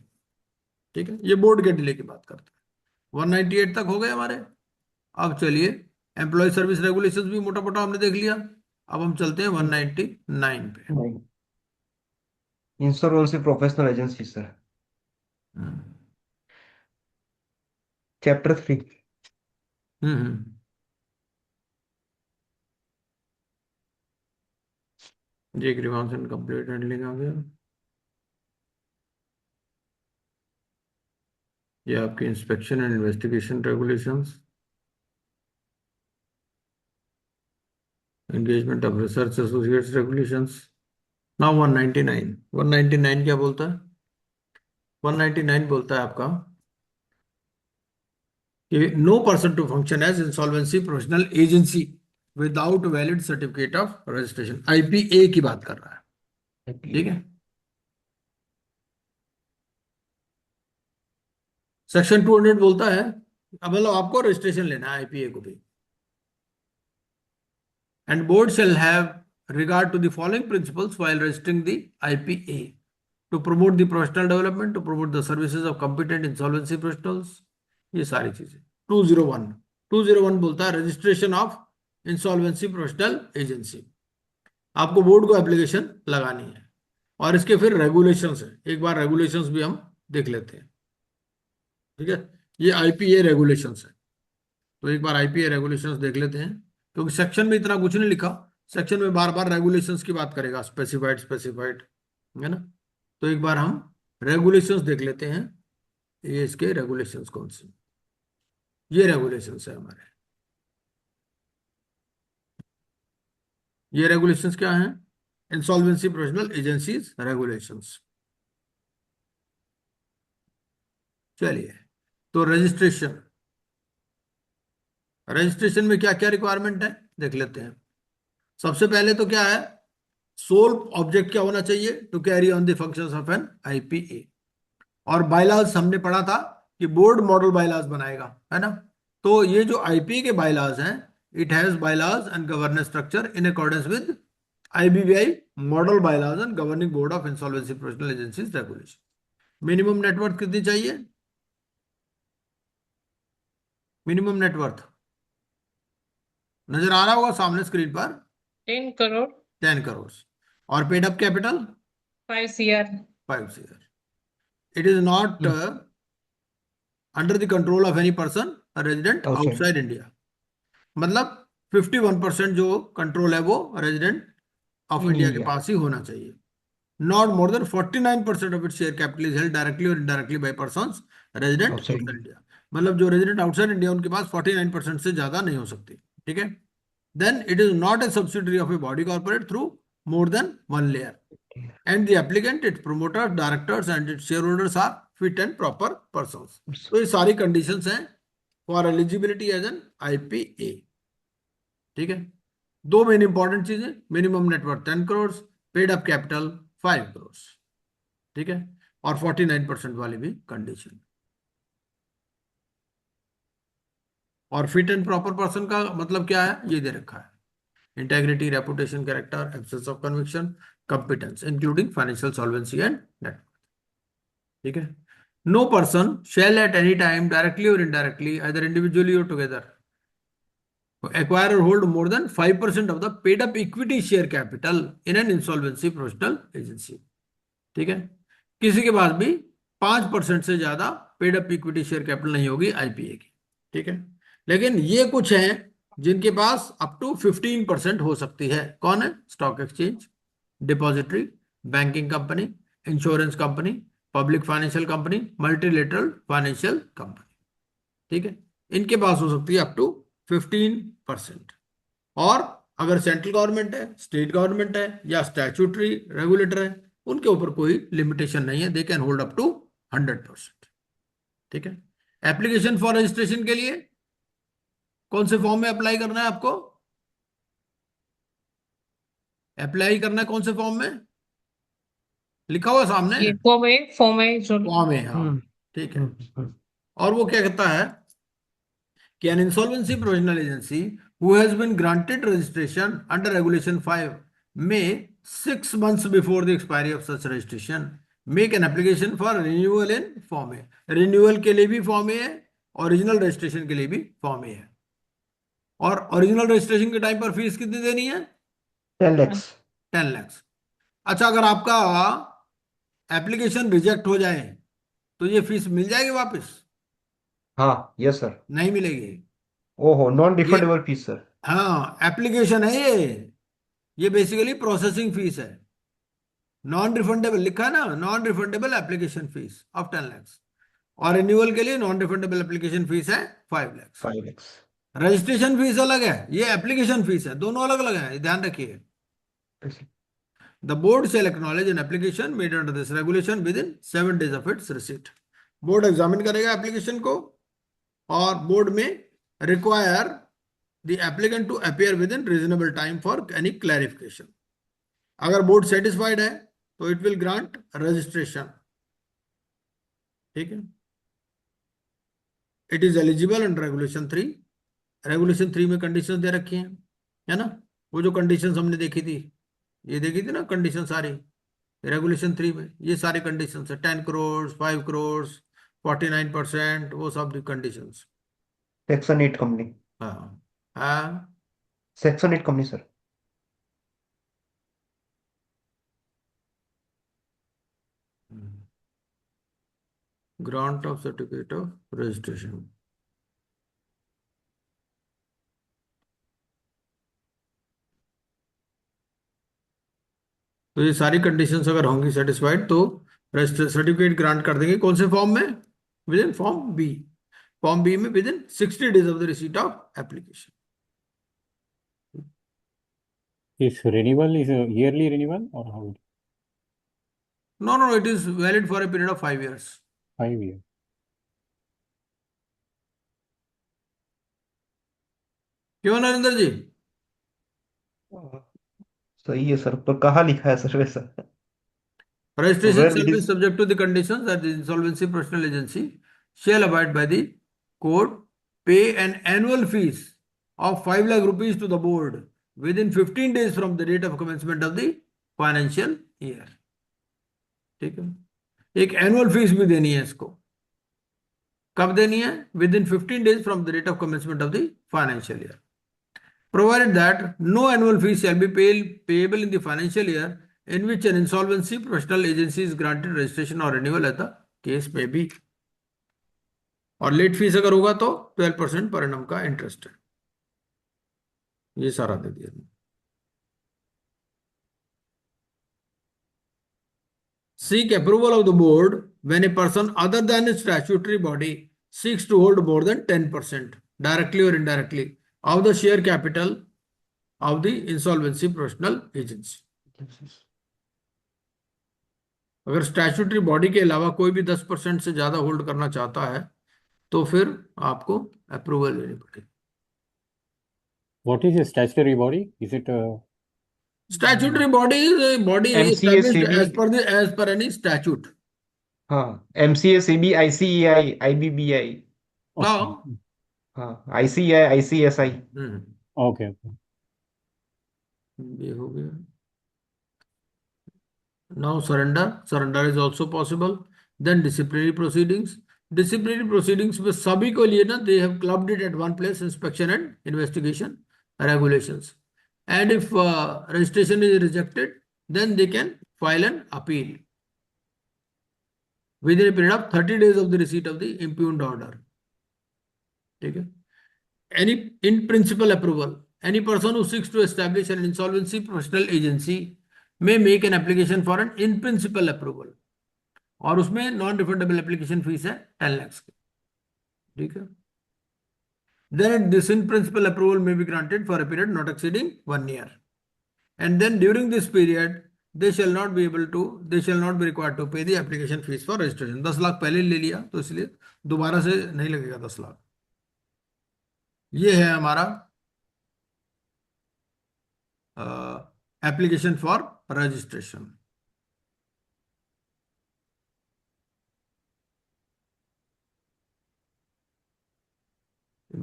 ठीक है, ये बोर्ड के डिले की बात करता है। 198 तक हो गए हमारे। अब चलिए, एम्प्लॉय सर्विस रेगुलेशंस भी मोटा मोटा हमने देख लिया। अब हम चलते हैं 199 पे। नहीं, इंश्योरेंस प्रोफेशनल एजेंसी सर, हम्म चैप्टर 3। हम्म। ये ग्रीवांस एंड कंप्लेंट हैंडलिंग आ गया। ये आपके inspection and investigation regulations, engagement of research associates regulations. Now 199, 199 क्या बोलता है? 199 बोलता है आपका कि no person to function as insolvency professional agency without valid certificate of registration, IPA की बात कर रहा है। ठीक है। सेक्शन 200 बोलता है, अब मतलब आपको रजिस्ट्रेशन लेना है आईपीए को भी। And board shall have regard to the following principles while registering the IPA: to promote the professional development, to promote the services of competent insolvency professionals, ये सारी चीजें। 201, 201 बोलता है registration of insolvency professional agency. आपको board को application लगानी है, और इसके फिर रेगुलेशंस है, एक बार रेगुलेशंस भी हम देख लेते हैं। ठीक है। ये आईपीए रेगुलेशंस है। तो एक बार आईपीए रेगुलेशंस देख लेते हैं, क्योंकि सेक्शन में इतना कुछ नहीं लिखा, सेक्शन में बार बार रेगुलेशंस की बात करेगा, स्पेसिफाइड स्पेसिफाइड, है ना। तो एक बार हम रेगुलेशंस देख लेते हैं, ये इसके रेगुलेशंस कौन से, ये रेगुलेशंस है हमारे। ये रेगुलेशंस क्या हैं? Insolvency professional agencies regulations. चलिए, तो रजिस्ट्रेशन, रजिस्ट्रेशन में क्या क्या रिक्वायरमेंट है देख लेते हैं। सबसे पहले तो क्या है, सोल ऑब्जेक्ट क्या होना चाहिए, to carry on the functions of an IPA. और बायलाज हमने पढ़ा था कि बोर्ड मॉडल बायलाज बनाएगा, है ना। तो ये जो आईपीए के बायलाज हैं, it has bylaws and governance structure in accordance with IBBI model bylaws and governing board of insolvency professional agencies regulation. Minimum net worth कितनी चाहिए? मिनिमम नेटवर्थ नजर आ रहा होगा सामने स्क्रीन पर, 10 crore, 10 करोड़। और paid up capital 5 CR. 5 CR। It is not under the control of any person resident outside. Outside India. मतलब 51% जो कंट्रोल है वो रेजिडेंट ऑफ इन इंडिया के इंडिया। पास ही होना चाहिए। Not more than 49% of it share capital is held directly और indirectly by persons resident outside outside India. India. मतलब जो रेजिडेंट आउटसाइड इंडिया उनके पास 49% से ज्यादा नहीं हो सकती, ठीक है। Then it is not a subsidiary of a body corporate through more than one layer, and the applicant, its promoters, directors and its shareholders are fit and proper persons। तो ये सारी conditions हैं for eligibility as an IPA, ठीक है। दो main important चीजें, minimum net worth 10 crore, paid up capital 5 crore, ठीक है। और 49% वाली भी कंडीशन। और फिट एंड प्रॉपर पर्सन का मतलब क्या है, ये दे रखा है, integrity, reputation, character, absence of conviction, competence including financial solvency and net, ठीक है। No person shall at any time directly और इनडायरेक्टली आइदर इंडिविजुअली और together acquire or hold more than 5% of the paid up equity share capital in an insolvency professional agency, ठीक है। किसी के पास भी 5% से ज्यादा paid up equity share capital नहीं होगी आईपीए की, ठीक है। लेकिन ये कुछ हैं जिनके पास अप टू 15% हो सकती है। कौन है? Stock exchange, depository, banking company, insurance company, public financial company, multilateral financial company, ठीक है। इनके पास हो सकती है अप टू 15%। और अगर सेंट्रल गवर्नमेंट है, स्टेट गवर्नमेंट है या स्टैट्यूटरी रेगुलेटर है, उनके ऊपर कोई लिमिटेशन नहीं है, they can hold up to 100%, ठीक है। एप्लीकेशन फॉर रजिस्ट्रेशन के लिए कौन से फॉर्म में अप्लाई करना है आपको? अप्लाई करना है कौन से फॉर्म में? लिखा हुआ सामने, ये फॉर्म है जो फॉर्म है, हाँ, ठीक है। और वो क्या कहता है कि an insolvency provisional agency who has been granted registration under regulation 5 may 6 months before the expiry of such registration make an application for renewal in form A। renewal के लिए भी फॉर्म ए है, ओरिजिनल रजिस्ट्रेशन के लिए भी form ए है। और original registration के टाइम पर फीस कितनी देनी है? 10 lakhs। 10 लाख। अच्छा, अगर आपका एप्लीकेशन रिजेक्ट हो जाए तो ये फीस मिल जाएगी वापस? हाँ, यस सर। नहीं मिलेगी। ओहो, नॉन ये, रिफंडेबल फीस सर। हाँ, एप्लीकेशन है ये बेसिकली प्रोसेसिंग फीस है। नॉन रिफंडेबल लिखा है ना, non refundable application fees of 10 lakh. और रिन्यूअल के लिए नॉन रिफंडेबल एप्लीकेशन फीस है 5 लाख। 5 lakhs। रजिस्ट्रेशन फीस अलग है, ये एप्लीकेशन फीस है, दोनों अलग अलग है, ध्यान रखिए। The board shall acknowledge an application made under this regulation within 7 days of its receipt। Board examine करेगा एप्लीकेशन को और board may require the applicant to appear within reasonable time for any clarification. अगर board satisfied है तो it will grant registration, ठीक है। It is eligible under regulation 3। Regulation 3 में condition दे रखी हैं, है ना। वो जो कंडीशंस हमने देखी थी, ये देखी थी ना कंडीशन सारी, रेगुलेशन 3 में ये सारी कंडीशन है, 10 करोड़, 5 करोड़, 49%, वो सब कंडीशन। Section 8 company. हाँ, हाँ। Section 8 company sir. Grant of certificate of registration. तो ये सारी कंडीशंस अगर होंगी सेटिस्फाइड तो सर्टिफिकेट ग्रांट कर देंगे। कौन से फॉर्म में? Within form B. Form B में within 60 days of the receipt of application. Is renewal is a yearly renewal or how? No, no, it is valid for a period of 5 years. 5 years. क्यों नरेंद्र जी? सही है sir, पर कहाँ लिखा है sir वैसा? Registration Where shall it be is? subject to the conditions that the insolvency professional agency shall abide by the code, pay an annual fees of 5 lakh rupees to the board within 15 days from the date of commencement of the financial year. ठीक है, एक annual fees भी देनी है इसको। कब देनी है? Within 15 days from the date of commencement of the financial year, provided that no annual fee shall be payable in the financial year in which an insolvency professional agency is granted registration or renewal as the case may be। और late fees अगर होगा तो 12% per annum का interest है। ये सारा दे दिया। Seek approval of the board when a person other than a statutory body seeks to hold more than 10% directly or indirectly of the share capital of the insolvency professional agency। अगर statutory body के अलावा कोई भी 10% से ज्यादा hold करना चाहता है तो फिर आपको अप्रूवल लेनी पड़ेगी। What is a statutory body? Is it a statutory body is a body MCA, established SEBI, as per any statute. हाँ, MCA, SEBI, ICAI, IBBI, now okay? हाँ, ICAI, ICSI। Okay. ये हो गया। Now surrender is also possible। Then disciplinary proceedings। Disciplinary proceedings में सभी को लिए ना, they have clubbed it at one place, inspection and investigation regulations। And if registration is rejected, then they can file an appeal within a period of 30 days of the receipt of the impugned order। ठीक है। Any in principle approval, any person who seeks to establish an insolvency professional agency may make an application for an in principle approval, और उसमें non refundable application fees है 10 lakhs की। ठीक है। Then this in principle approval may be granted for a period not exceeding 1 year, and then during this period they shall not be required to pay the application fees for registration। 10 lakh पहले ले लिया तो इसलिए दोबारा से नहीं लगेगा 10 लाख। ये है हमारा application for registration.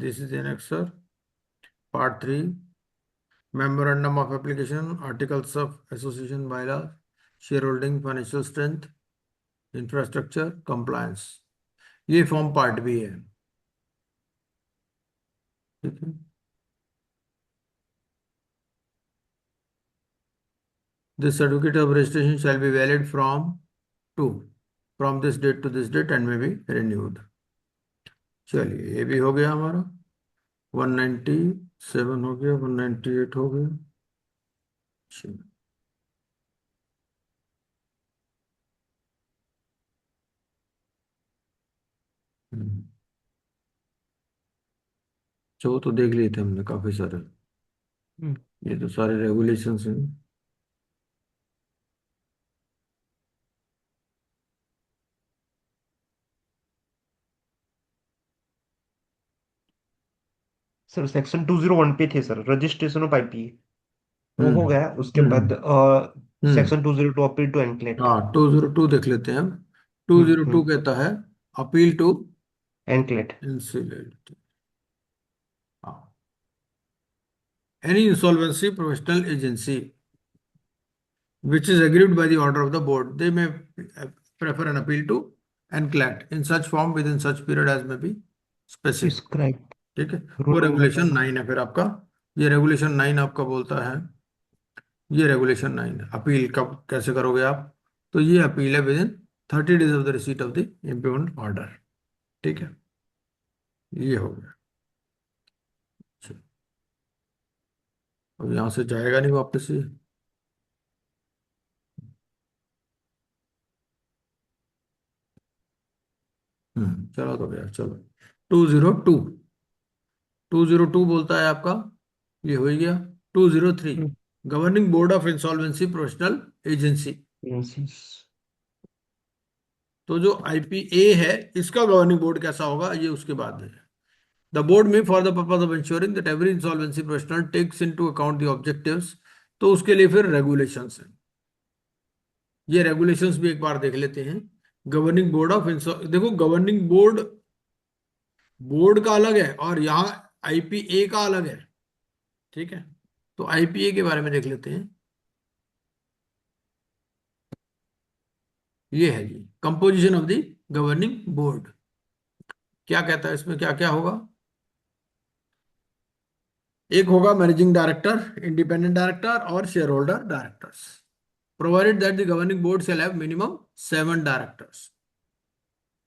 This is the annexer, part 3, memorandum of application, articles of association, bylaws, shareholding, financial strength, infrastructure, compliance। ये फॉर्म पार्ट भी है। ठीक है। This certificate of registration shall be valid from this date to this date and may be renewed। चलिए, ये भी हो गया हमारा। 197 हो गया, 198 हो गया। चलिए। जो तो देख लिए थे हमने काफी सारे। ये तो सारे रेगुलेशंस हैं। सर सेक्शन 201 पे थे सर, रजिस्ट्रेशन ऑफ आईपी, वो हो हम्म गया। उसके बाद हम्म सेक्शन 202 अपील टू एनक्लेट। हाँ, 202 देख लेते हैं हम। 202 कहता है अपील टू एनक्लेट। इंसिलेट। हाँ, any insolvency professional agency which is aggrieved by the order of the board, they may prefer an appeal to NCLAT in such form within such period as may be specified। Prescribe ठीक है। वो rule regulation 9 है फिर आपका। ये regulation 9 आपका बोलता है, ये रेगुलेशन 9 है। अपील कब कैसे करोगे आप? तो ये अपील है within 30 days of the receipt of the implement order. ठीक है, ये हो गया। चलो, अब यहां से जाएगा नहीं वापस ये। चलो तो गया, चलो 202, 202 बोलता है आपका, ये हो ही गया। 203, hmm. Governing board of insolvency professional agency. तो जो आईपीए है, इसका गवर्निंग बोर्ड कैसा होगा, ये उसके बाद है। The board may for the purpose of ensuring that every insolvency professional takes into account the objectives, तो उसके लिए फिर रेगुलेशंस हैं। ये रेगुलेशंस भी एक बार देख लेते हैं। गवर्निंग बोर्ड ऑफ देखो, गवर्निंग बोर्ड बोर्ड का अलग है और यहाँ आईपीए का अलग है। ठीक है, तो आईपीए के बारे में देख लेते हैं। ये है जी composition of the governing board. क्या कहता है इसमें, क्या क्या होगा? एक होगा मैनेजिंग डायरेक्टर, इंडिपेंडेंट डायरेक्टर और share holder directors, provided that the governing board shall have minimum 7 directors.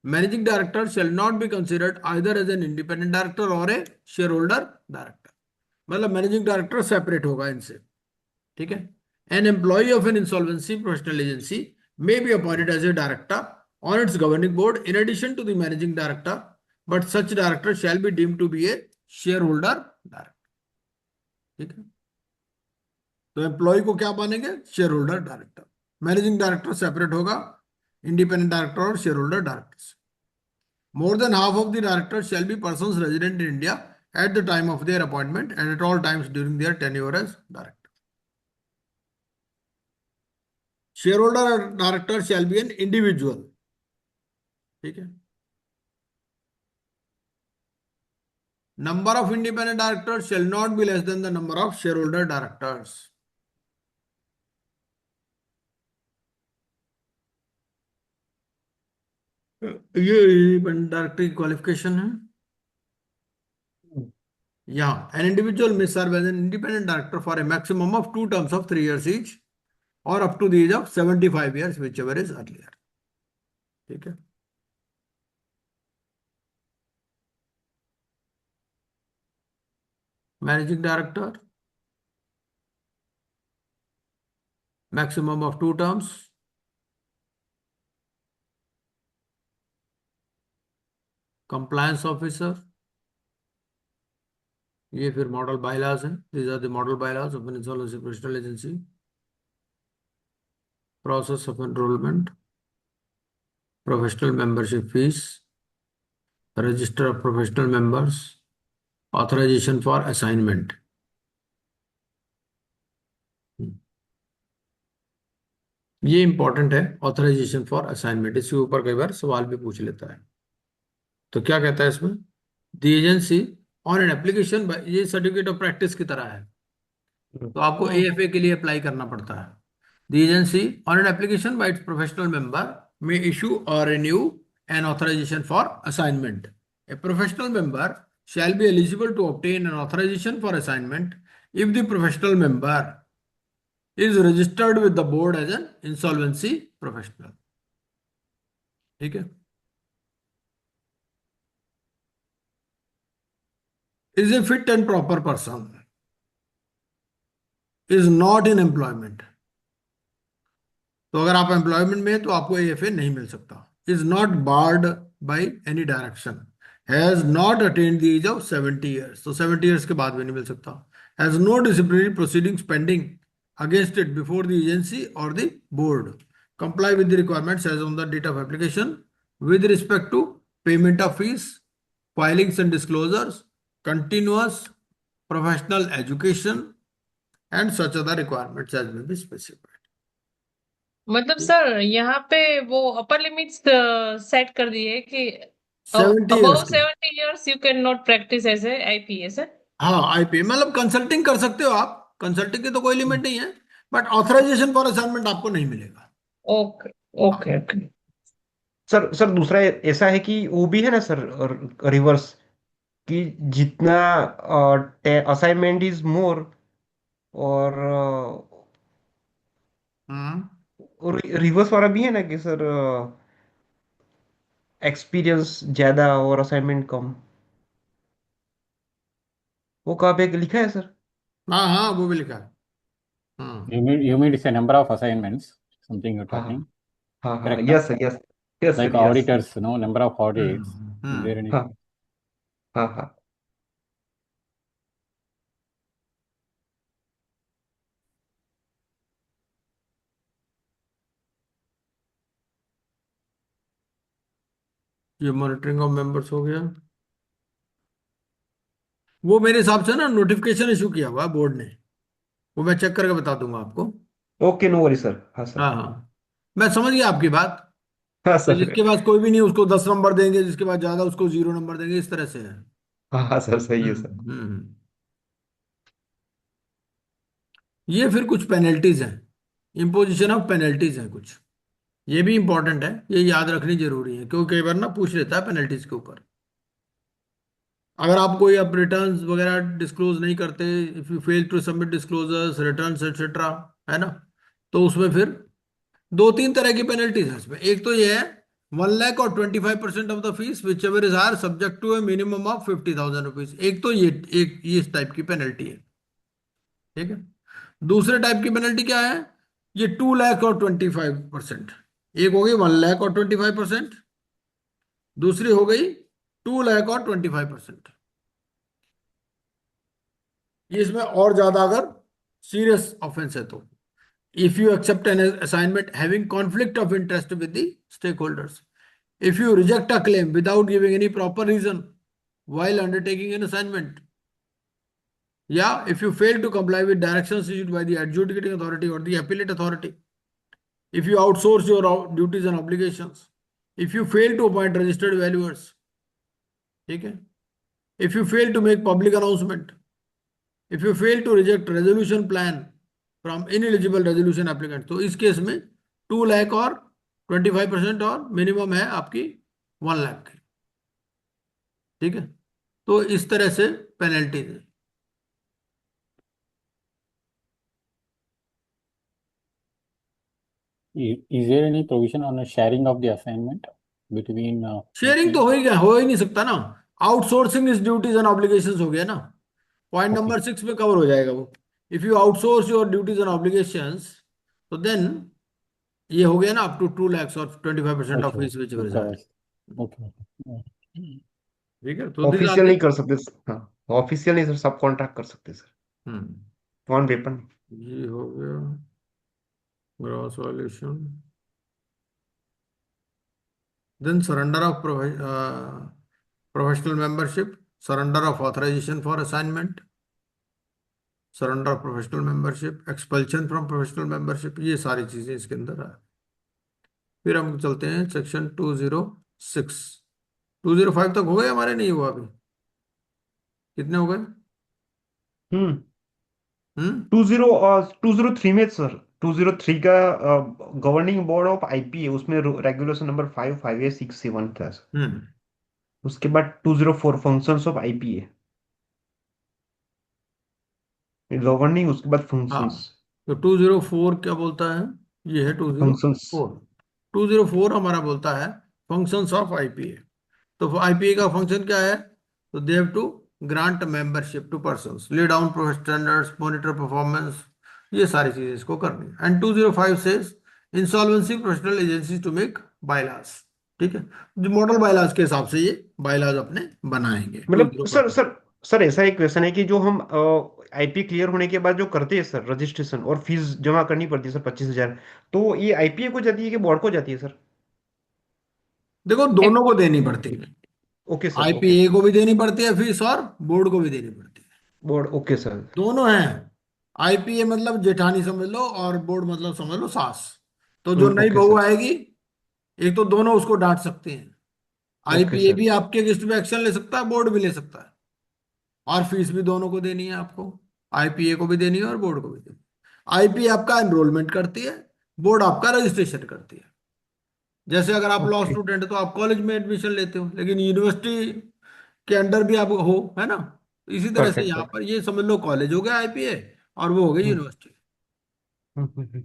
Managing director shall not be considered either as an independent director or a shareholder director. मतलब managing director separate होगा इनसे। ठीक है, an employ of an insolvency professional agency may be appointed as a director on its governing board in addition to the managing director, but such director shall be deemed to be a shareholder director. ठीक है, तो employ को क्या मानेंगे? Share holder director. Managing director separate होगा independent director और share holder director से। More than half of the director shall be persons resident in India at the time of their appointment and at all times during their tenure as director. Share holder director shall be an individual. ठीक है, number of independent directors shall not be less than the number of shareholder directors. ये independent director की qualification है। यहाँ an individual may serve as an independent director for a maximum of 2 terms of 3 years each or up to the age of 75 years, whichever is earlier. ठीक है, managing director maximum of 2 terms, compliance officer, ये फिर model bylaws हैं। These are the model bylaws of an insolvency professional agency. Process of enrolment, professional membership fees, register of professional members, authorisation for assignment. ये important है, authorisation for assignment. इसके ऊपर कई बार सवाल भी पूछ लेता है। तो क्या कहता है इसमें? The agency on an application, ये सर्टिफिकेट ऑफ प्रैक्टिस की तरह है, तो आपको एएफए के लिए अप्लाई करना पड़ता है। The agency on an application by it's professional member may issue or renew an authorization for assignment. A professional member shall be eligible to obtain an authorization for assignment if the professional member is registered with the board as an insolvency professional. ठीक है, is a fit and proper person, is not in employment. तो अगर आप employment में हैं तो आपको AFA नहीं मिल सकता। Is not barred by any direction, has not attained the age of 70 years, तो 70 ईयर्स के बाद भी नहीं मिल सकता। Has no disciplinary proceedings pending against it before the agency और the board, comply with the requirements as on the date of application with respect to payment of fees, filings and disclosures, continuous professional education and such other requirements as may be specified. मतलब sir यहाँ पे वो अपर limits set कर दिए कि 70 above years के, 70 years you cannot practice as a IPS है। हाँ आईपी मतलब कंसल्टिंग कर सकते हो आप, कंसल्टिंग की तो कोई लिमिट नहीं है, बट ऑथराइजेशन फॉर असाइनमेंट आपको नहीं मिलेगा। Okay okay okay. Sir sir दूसरा ऐसा है कि वो भी है ना सर, रिवर्स, कि जितना असाइनमेंट इज मोर, और हम्म, रिवर्स वाला भी है ना कि सर एक्सपीरियंस ज्यादा और असाइनमेंट कम, वो कहाँ पे लिखा है सर? हाँ हाँ, वो भी लिखा है। हाँ You mean it's a number of assignments, something you're हाँ talking, हाँ हाँ, correct? No? Yes sir, yes yes Like sir, yes. auditors, no, number of audits. Is there any? हाँ हाँ हाँ। ये मॉनिटरिंग ऑफ मेंबर्स हो गया। वो मेरे हिसाब से ना नोटिफिकेशन इशू किया हुआ है बोर्ड ने, वो मैं चेक करके बता दूंगा आपको। Okay, no worry sir. हाँ सर। हाँ हाँ, मैं समझ गया आपकी बात। हाँ तो सर। जिसके पास कोई भी नहीं उसको 10 नंबर देंगे, जिसके पास ज्यादा उसको 0 नंबर देंगे, इस तरह से है। हाँ हाँ सर, सही है हम्म सर। हम्म हम्म। ये फिर कुछ पेनल्टीज हैं, इम्पोजिशन ऑफ पेनल्टीज हैं कुछ। ये भी इंपॉर्टेंट है, ये याद रखनी जरूरी है, क्योंकि कई बार ना पूछ लेता है पेनल्टीज के ऊपर। अगर आप कोई अब रिटर्न्स वगैरह डिस्क्लोज नहीं करते, if you fail to submit disclosures returns etcetera, है ना, तो उसमें फिर दो तीन तरह की पेनल्टीज है इसमें। एक तो ये है 1 लाख और 25% of the fees whichever is are subject to a minimum of 50,000 rupees. एक तो ये इस टाइप की पेनल्टी है। ठीक है। दूसरे टाइप की पेनल्टी क्या है? ये 2 लाख और 25%। एक हो गई 1 लाख और 25%, दूसरी हो गई 2 लाख और 25%। ये इसमें और ज्यादा अगर सीरियस ऑफेंस है तो, if you accept an assignment having conflict of interest with the stakeholders, if you reject a claim without giving any proper reason while undertaking an assignment, yeah, if you fail to comply with directions issued by the adjudicating authority or the appellate authority, if you outsource your duties and obligations, if you fail to appoint registered valuers, ठीक है, if you fail to make public announcement, if you fail to reject resolution plan from ineligible resolution applicant, तो इस case में 2 लाख और 25% और minimum है आपकी 1 लाख की। ठीक है। तो इस तरह से पेनल्टी है। Is there any provision on a sharing of the assignment between? Sharing तो हो ही नहीं सकता ना। Outsourcing is duties and obligations हो गया ना, पॉइंट Okay. नंबर 6 में कवर हो जाएगा वो। If you outsource your duties and obligations, तो देन ये हो गया ना अप टू 2 lakhs और 25% of Okay. Fees which Okay. Okay. Okay. ठीक है। तो दिस आर ऑफिशियल द नहीं कर सकते। हाँ, ऑफिशियल नहीं सर, सब कॉन्ट्रैक्ट कर सकते सर, हम्म ऑन पेपर नहीं। ये हो गया gross violation. Then surrender of professional membership, surrender of authorization for assignment, surrender of professional membership, expulsion from professional membership, ये सारी चीजें इसके अंदर है। फिर हम चलते हैं सेक्शन 206। 205 तक हो गए हमारे, नहीं हुआ अभी? कितने हो गए? हम्म। हम्म 203 में सर, 203 का गवर्निंग बोर्ड ऑफ आईपी है, उसमें रेगुलेशन नंबर 55867 था सर। हम्म उसके बाद 204 फंक्शंस ऑफ आईपी है, गवर्निंग उसके बाद फंक्शंस। हाँ, तो 204 क्या बोलता है? ये है टू जीरो फंक्शंस। फोर 204 हमारा बोलता है फंक्शंस ऑफ आईपीए। तो आईपीए का फंक्शन क्या है? तो they have to grant membership to persons, lay down standards, monitor performance, ये सारी चीजें इसको करनी है। And 205 says insolvency professional agency to make bylaws. ठीक है। जो मॉडल बायलास के हिसाब से ये बायलाज अपने बनाएंगे मतलब सर 205। सर सर ऐसा एक क्वेश्चन है कि जो हम आईपी क्लियर होने के बाद जो करते हैं सर रजिस्ट्रेशन, और फीस जमा करनी पड़ती है सर 25,000, तो ये आईपीए को जाती है कि बोर्ड को जाती है सर? देखो, दोनों को देनी पड़ती है। ओके सर, ओके आईपीए को भी देनी पड़ती है फीस और बोर्ड को भी देनी पड़ती है। Board, okay sir. दोनों हैं। आईपीए मतलब जेठानी समझ लो, और बोर्ड मतलब समझ लो सास। तो जो नई ओके बहू सर, आएगी, एक तो दोनों उसको डांट सकते हैं। ओके आईपीए सर, भी आपके अगेंस्ट में एक्शन ले सकता है, बोर्ड भी ले सकता है। और फीस भी दोनों को देनी है आपको, आईपीए को भी देनी है और बोर्ड को भी देनी है। आईपीए आपका एनरोलमेंट करती है, बोर्ड आपका रजिस्ट्रेशन करती है। जैसे अगर आप लॉ ओके। स्टूडेंट तो आप कॉलेज में एडमिशन लेते हो, लेकिन यूनिवर्सिटी के अंडर भी आप हो, है ना। इसी तरह से परफेक्ट यहाँ परफेक्ट। पर ये समझ लो कॉलेज हो गया आईपीए, और वो हो गई university. Hmm.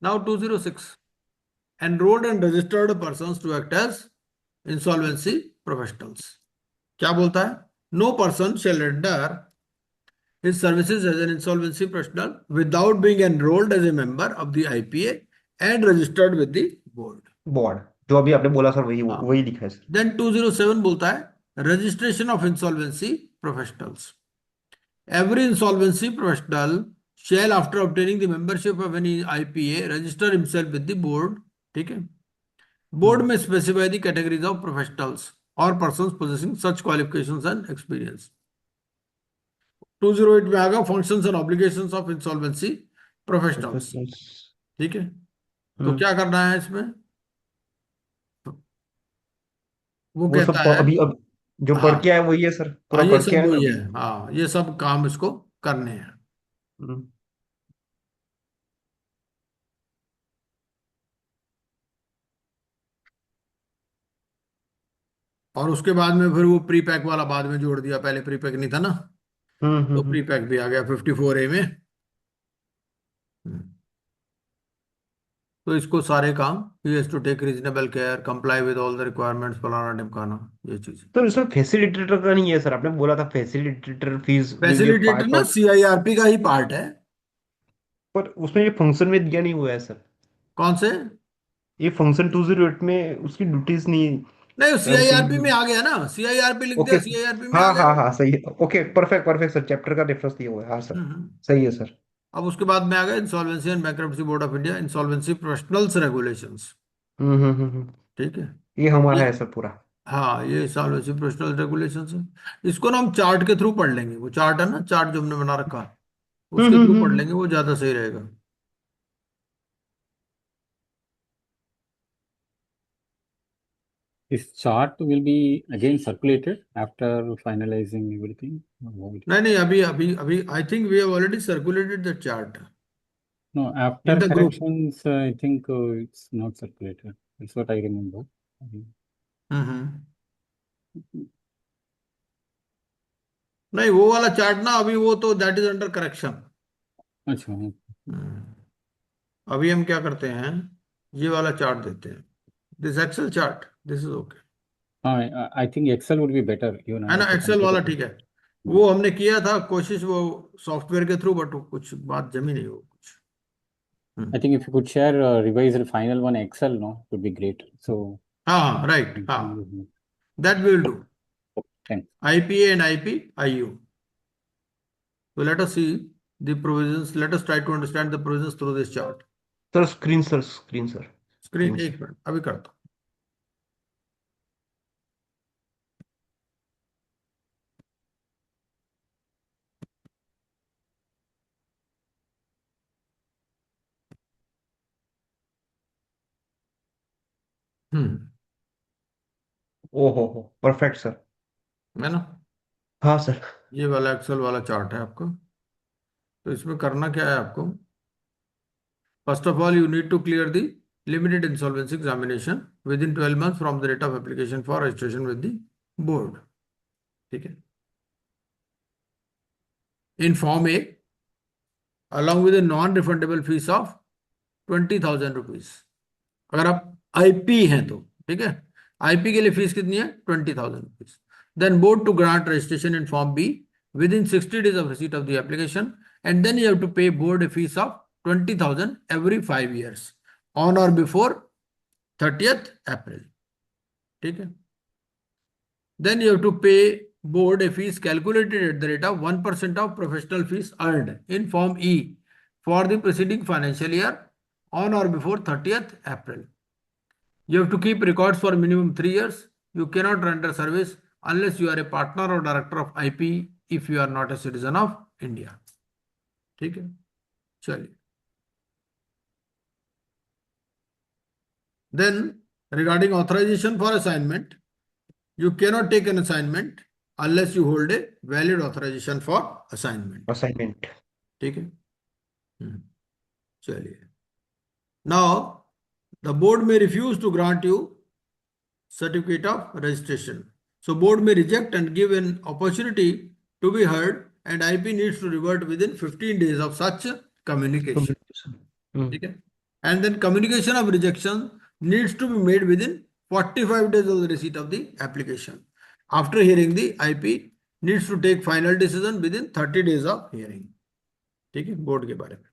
Now 206. Enrolled and registered persons to act as insolvency professionals. क्या बोलता है? No person shall render his services as an insolvency professional without being enrolled as a member of the IPA and registered with the board. Board जो अभी आपने बोला sir वही हाँ. वही लिखा है सर. Then 207 बोलता है registration of insolvency professionals. Every insolvency professional shall, after obtaining the membership of any IPA, register himself with the board. ठीक है. Board may specify the categories of professionals or persons possessing such qualifications and experience. 208 में आएगा functions and obligations of insolvency professionals. ठीक है. तो क्या करना है इसमें? वो वो कहता सब है अभी अब जो हाँ. पढ़ के आए वही है सर, पूरा हाँ, ये पढ़ के सब आए ना वही अभी. है. हाँ, ये सब काम इसको करने हैं. हम्म. और उसके बाद में फिर वो प्री पैक वाला बाद में जोड़ दिया, पहले प्री पैक नहीं था ना, तो प्री पैक भी आ गया 54A में. तो इसको सारे काम he has to take reasonable care, comply with all the requirements, फलाना ढिमकाना, ये चीज. तो इसमें फैसिलिटेटर का नहीं है सर, आपने बोला था facilitator fees will be facilitator part ना ऑफ, CIRP का ही पार्ट है. पर उसमें ये फंक्शन में दिया नहीं हुआ है सर. कौन से? ये फंक्शन 208 में उसकी ड्यूटीज नहीं. नहीं, CIRP में आ गया ना, CIRP लिख ओके. दिया, CIRP में आ हाँ गया. हाँ हाँ सही है. Okay perfect perfect sir, chapter का रेफरेंस दिया हुआ है. हाँ सर हम्म. सही है सर. अब उसके बाद में आ गया insolvency and bankruptcy board of India, insolvency professionals regulations. Hmm. ठीक है. ये हमारा ये है सर पूरा. हाँ, ये इंसॉल्वेंसी प्रोफेशनल रेगुलेशंस है. इसको ना हम चार्ट के थ्रू पढ़ लेंगे. वो चार्ट है ना, चार्ट जो हमने बना रखा है, उसके थ्रू पढ़ लेंगे, वो ज्यादा सही रहेगा. This chart will be again circulated after finalizing everything. नहीं नहीं, अभी अभी अभी I think we have already circulated the chart No, in after the group. corrections, I think it's not circulated. That's what I remember. नहीं, वो वाला chart ना, अभी वो तो दैट इज अंडर करेक्शन. अच्छा. अभी हम क्या करते हैं, ये वाला चार्ट देते हैं. This Excel chart, this is okay. I think Excel would be better. You know, है ना, to एक्सेल वाला compare it. ठीक है. वो हमने किया था कोशिश, वो सॉफ्टवेयर के थ्रू, बट कुछ बात जमी नहीं हो कुछ. I think if you could share revised final one Excel, no, it would be great. So, हाँ राइट, हाँ, that we will do. thanks. IPA and IPIU. So let us see the provisions. Let us try to understand the provisions through this chart. Sir screen sir. Screen एक minute अभी करता हूं. ओहो perfect sir. है ना, हाँ sir. ये वाला एक्सेल वाला चार्ट है आपका. तो इसमें करना क्या है आपको? First of all, you need to clear the limited insolvency examination within 12 months from the date of application for registration with the board. ठीक है. In Form A, along with a non-refundable fees of 20,000 rupees. अगर आप IP हैं तो ठीक है, IP के लिए फीस कितनी है? 20,000 rupees. Then board to grant registration in Form B within 60 days of receipt of the application, and then you have to pay board a fees of 20,000 every 5 years on or before 30th April. ठीक है. Then you have to pay board a fees calculated at the rate of 1% of professional fees earned in Form E for the preceding financial year on or before 30th April. You have to keep records for minimum 3 years. You cannot render service unless you are a partner or director of IP if you are not a citizen of India. ठीक है, चलिए. Then regarding authorization for assignment, you cannot take an assignment unless you hold a valid authorization for assignment. Assignment. ठीक है. चलिए. Now the board may refuse to grant you certificate of registration. So board may reject and give an opportunity to be heard, and IP needs to revert within 15 days of such communication. ठीक है. and then communication of rejection needs to be made within 45 days of the receipt of the application. After hearing, the IP needs to take final decision within 30 days of hearing. ठीक है, board के बारे में.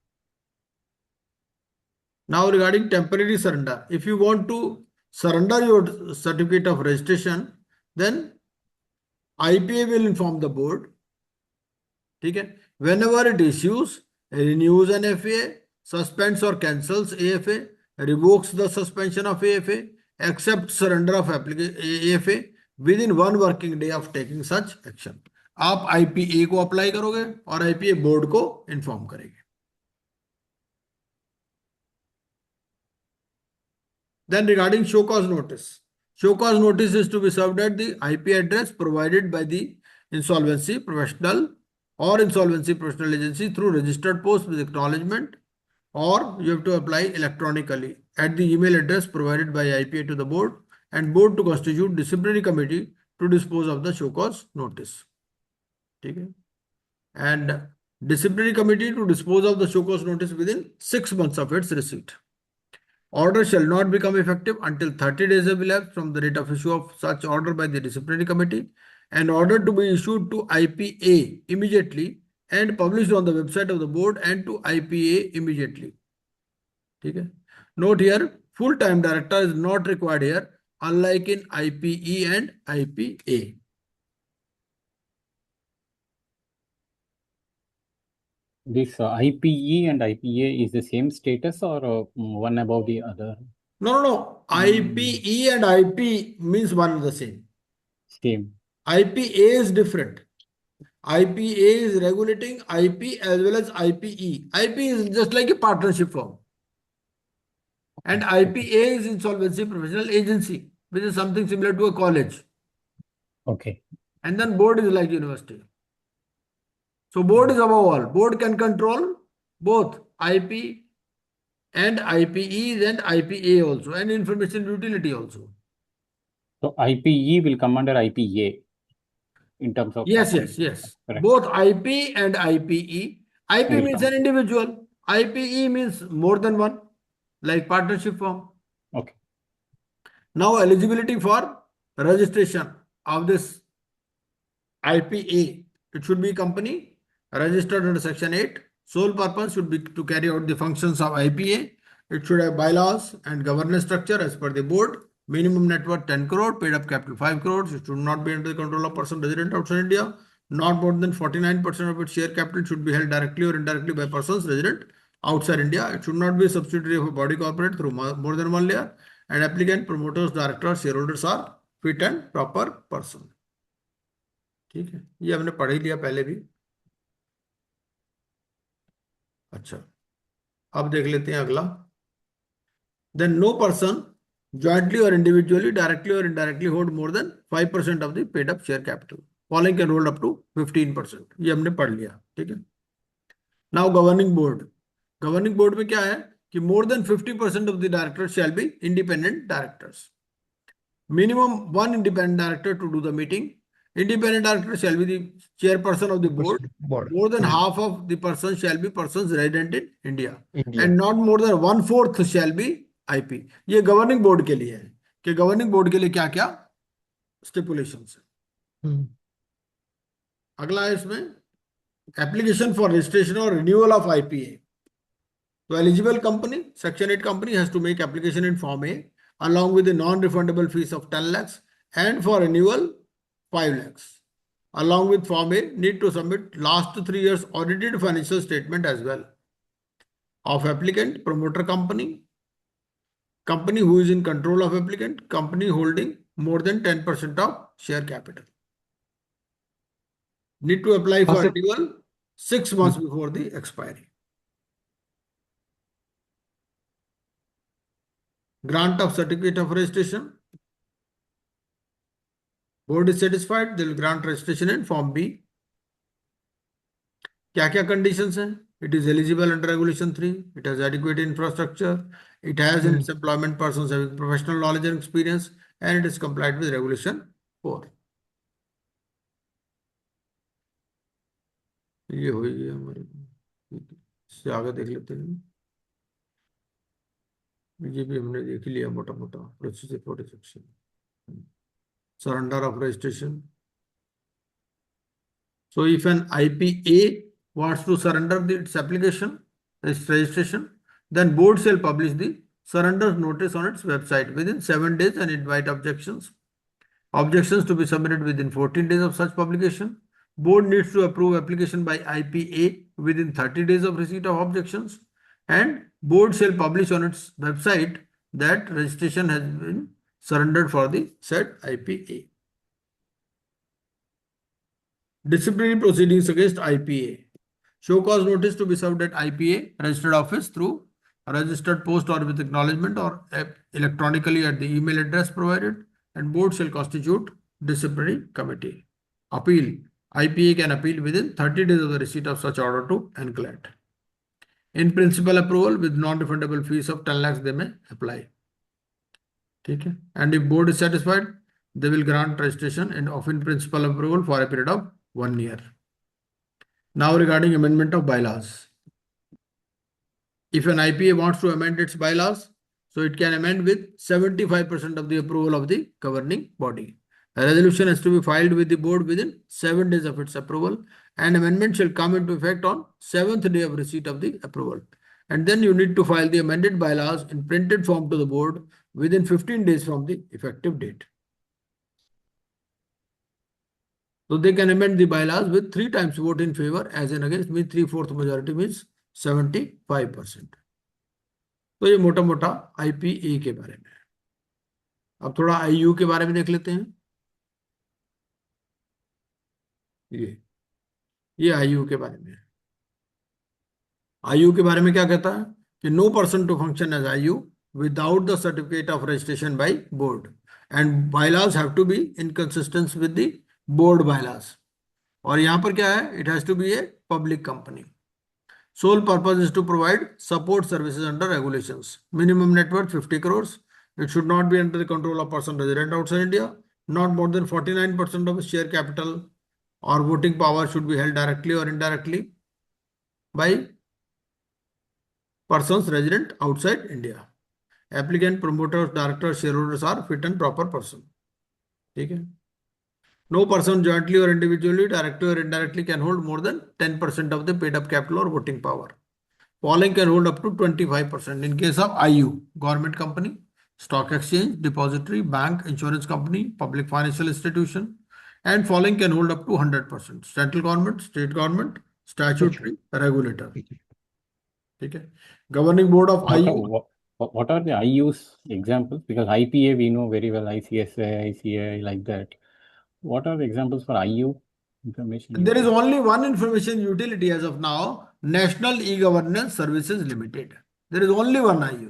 Now regarding temporary surrender, if you want to surrender your certificate of registration, then IPA will inform the board. ठीक है, whenever it issues, renews an FA, suspends or cancels AFA, revokes the suspension of AFA, accepts surrender of AFA within 1 working day of taking such action. आप IPA को apply करोगे और IPA board को inform करेंगे. Then regarding show cause notice, show cause notice is to be served at the IP address provided by the insolvency professional or insolvency professional agency through registered post with acknowledgement, or you have to apply electronically at the email address provided by IPA to the board, and board to constitute disciplinary committee to dispose of the show cause notice. Okay. And disciplinary committee to dispose of the show cause notice within 6 months of its receipt. Order shall not become effective until 30 days have elapsed from the date of issue of such order by the disciplinary committee. An order to be issued to IPA immediately and published on the website of the board and to IPA immediately. Okay. Note here, full-time director is not required here, unlike in IPE and IPA. This IPE and IPA is the same status or one above the other? No. IPE and IP means one and the same. Same. IPA is different. IPA is regulating IP as well as IPE. IP is just like a partnership firm. And IPA is insolvency professional agency, which is something similar to a college. Okay. And then board is like university. So board is above all. Board can control both IP and IPE and IPA also, and information utility also. So IPE will come under IPA in terms of. Yes. Correct. Both IP and IPE. IP Will means come. an individual. IPE means more than one, like partnership firm. Okay. Now eligibility for registration of this IPA. It should be company registered under Section 8. Sole purpose should be to carry out the functions of IPA. It should have bylaws and governance structure as per the board. Minimum net worth 10 crore, paid up capital 5 crores. It should not be under the control of person resident outside India. Not more than 49% of its share capital should be held directly or indirectly by persons resident outside India. It should not be a subsidiary of a body corporate through more than one layer. And applicant, promoters, directors, shareholders are fit and proper person. ठीक है, ये हमने पढ़ ही लिया पहले भी. अच्छा, अब देख लेते हैं अगला. Then no person jointly or individually, directly or indirectly hold more than 5% of the paid up share capital. Following can hold up to 15%. ये हमने पढ़ लिया. ठीक है. Now governing board. Governing board में क्या है कि more than 50% of the directors shall be independent directors. Minimum one independent director to do the meeting. Independent director shall be the chairperson of the board. More than half of the persons shall be persons resident in India. And not more than 1/4 shall be IP. ये governing board के लिए है कि governing board के लिए क्या क्या स्टिपुलेशंस है. अगला है इसमें एप्लीकेशन फॉर रजिस्ट्रेशन और रिन्यूअल ऑफ IPA. तो eligible company, section 8 company has to make application in Form A along with the non-refundable fees of 10 lakhs and for renewal 5 lakhs. Along with Form A, need to submit last 3 years audited financial statement as well of applicant, promoter company, company who is in control of applicant, company holding more than 10% of share capital. Need to apply for renewal 6 months before the expiry. Grant of certificate of registration. Board is satisfied, they will grant registration in Form B. क्या क्या conditions हैं? It is eligible under Regulation 3. It has adequate infrastructure. It has in its employment persons having professional knowledge and experience, and it is compliant with Regulation 4. ये हुई है हमारी. इससे आगे देख लेते हैं. ये भी हमने देख लिया मोटा मोटा procedure for rejection, surrender of registration. So if an IPA wants to surrender its application, its registration, then board shall publish the surrender notice on its website within 7 days and invite objections. Objections to be submitted within 14 days of such publication. Board needs to approve application by IPA within 30 days of receipt of objections, and board shall publish on its website that registration has been surrendered for the said IPA. Disciplinary proceedings against IPA. Show cause notice to be served at IPA registered office through a registered post or with acknowledgement or electronically at the email address provided, and board shall constitute disciplinary committee. Appeal. IPA can appeal within 30 days of the receipt of such order to NCLAT. In principal approval with non-refundable fees of 10 lakhs they may apply. ठीक है? And if board is satisfied, they will grant registration and of in principal approval for a period of 1 year. Now regarding amendment of bylaws. If an IPA wants to amend its bylaws, so it can amend with 75% of the approval of the governing body. A resolution has to be filed with the board within 7 days of its approval, and amendment shall come into effect on 7th day of receipt of the approval. And then you need to file the amended bylaws in printed form to the board within 15 days from the effective date. So they can amend the bylaws with 3 times vote in favor, as in against, means 3/4 majority means 75%. तो ये मोटा मोटा IPA के बारे में। अब थोड़ा IU के बारे में देख लेते हैं। ये IU के बारे में। IU के बारे में क्या कहता है कि no person to function as IU without the certificate of registration by board, and bylaws have to be in consistence with the board bylaws. और यहाँ पर क्या है, it has to be a public company. Sole purpose is to provide support services under regulations. Minimum net worth 50 crores. It should not be under the control of person resident outside India. Not more than 49% of share capital or voting power should be held directly or indirectly by persons resident outside India. Applicant, promoters, directors, shareholders are fit and proper person. ठीक है? No person jointly or individually, directly or indirectly can hold more than 10% of the paid up capital or voting power. Following can hold up to 25% in case of IU, government company, stock exchange, depository, bank, insurance company, public financial institution, and following can hold up to 100%. Central government, state government, statutory, regulator. ठीक है? Governing board of IU. What are the IU's examples? Because IPA we know very well, ICSA, ICA, like that. What are the examples for IU information? There is only one information utility as of now, National E-Governance Services Limited. There is only one IU.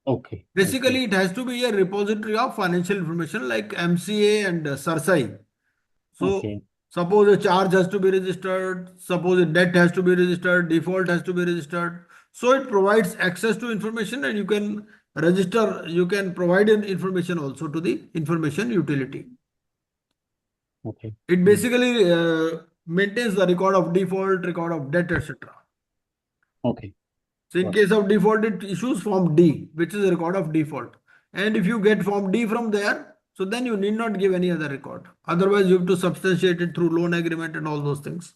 Okay. Basically, it has to be a repository of financial information like MCA and SARSAI. So, Okay. suppose a charge has to be registered, suppose a debt has to be registered, default has to be registered. So, it provides access to information, and you can register, you can provide information also to the information utility. Okay. It basically maintains the record of default, record of debt, etc. Okay. So in case of default, it issues Form D, which is a record of default. And if you get Form D from there, so then you need not give any other record. Otherwise, you have to substantiate it through loan agreement and all those things.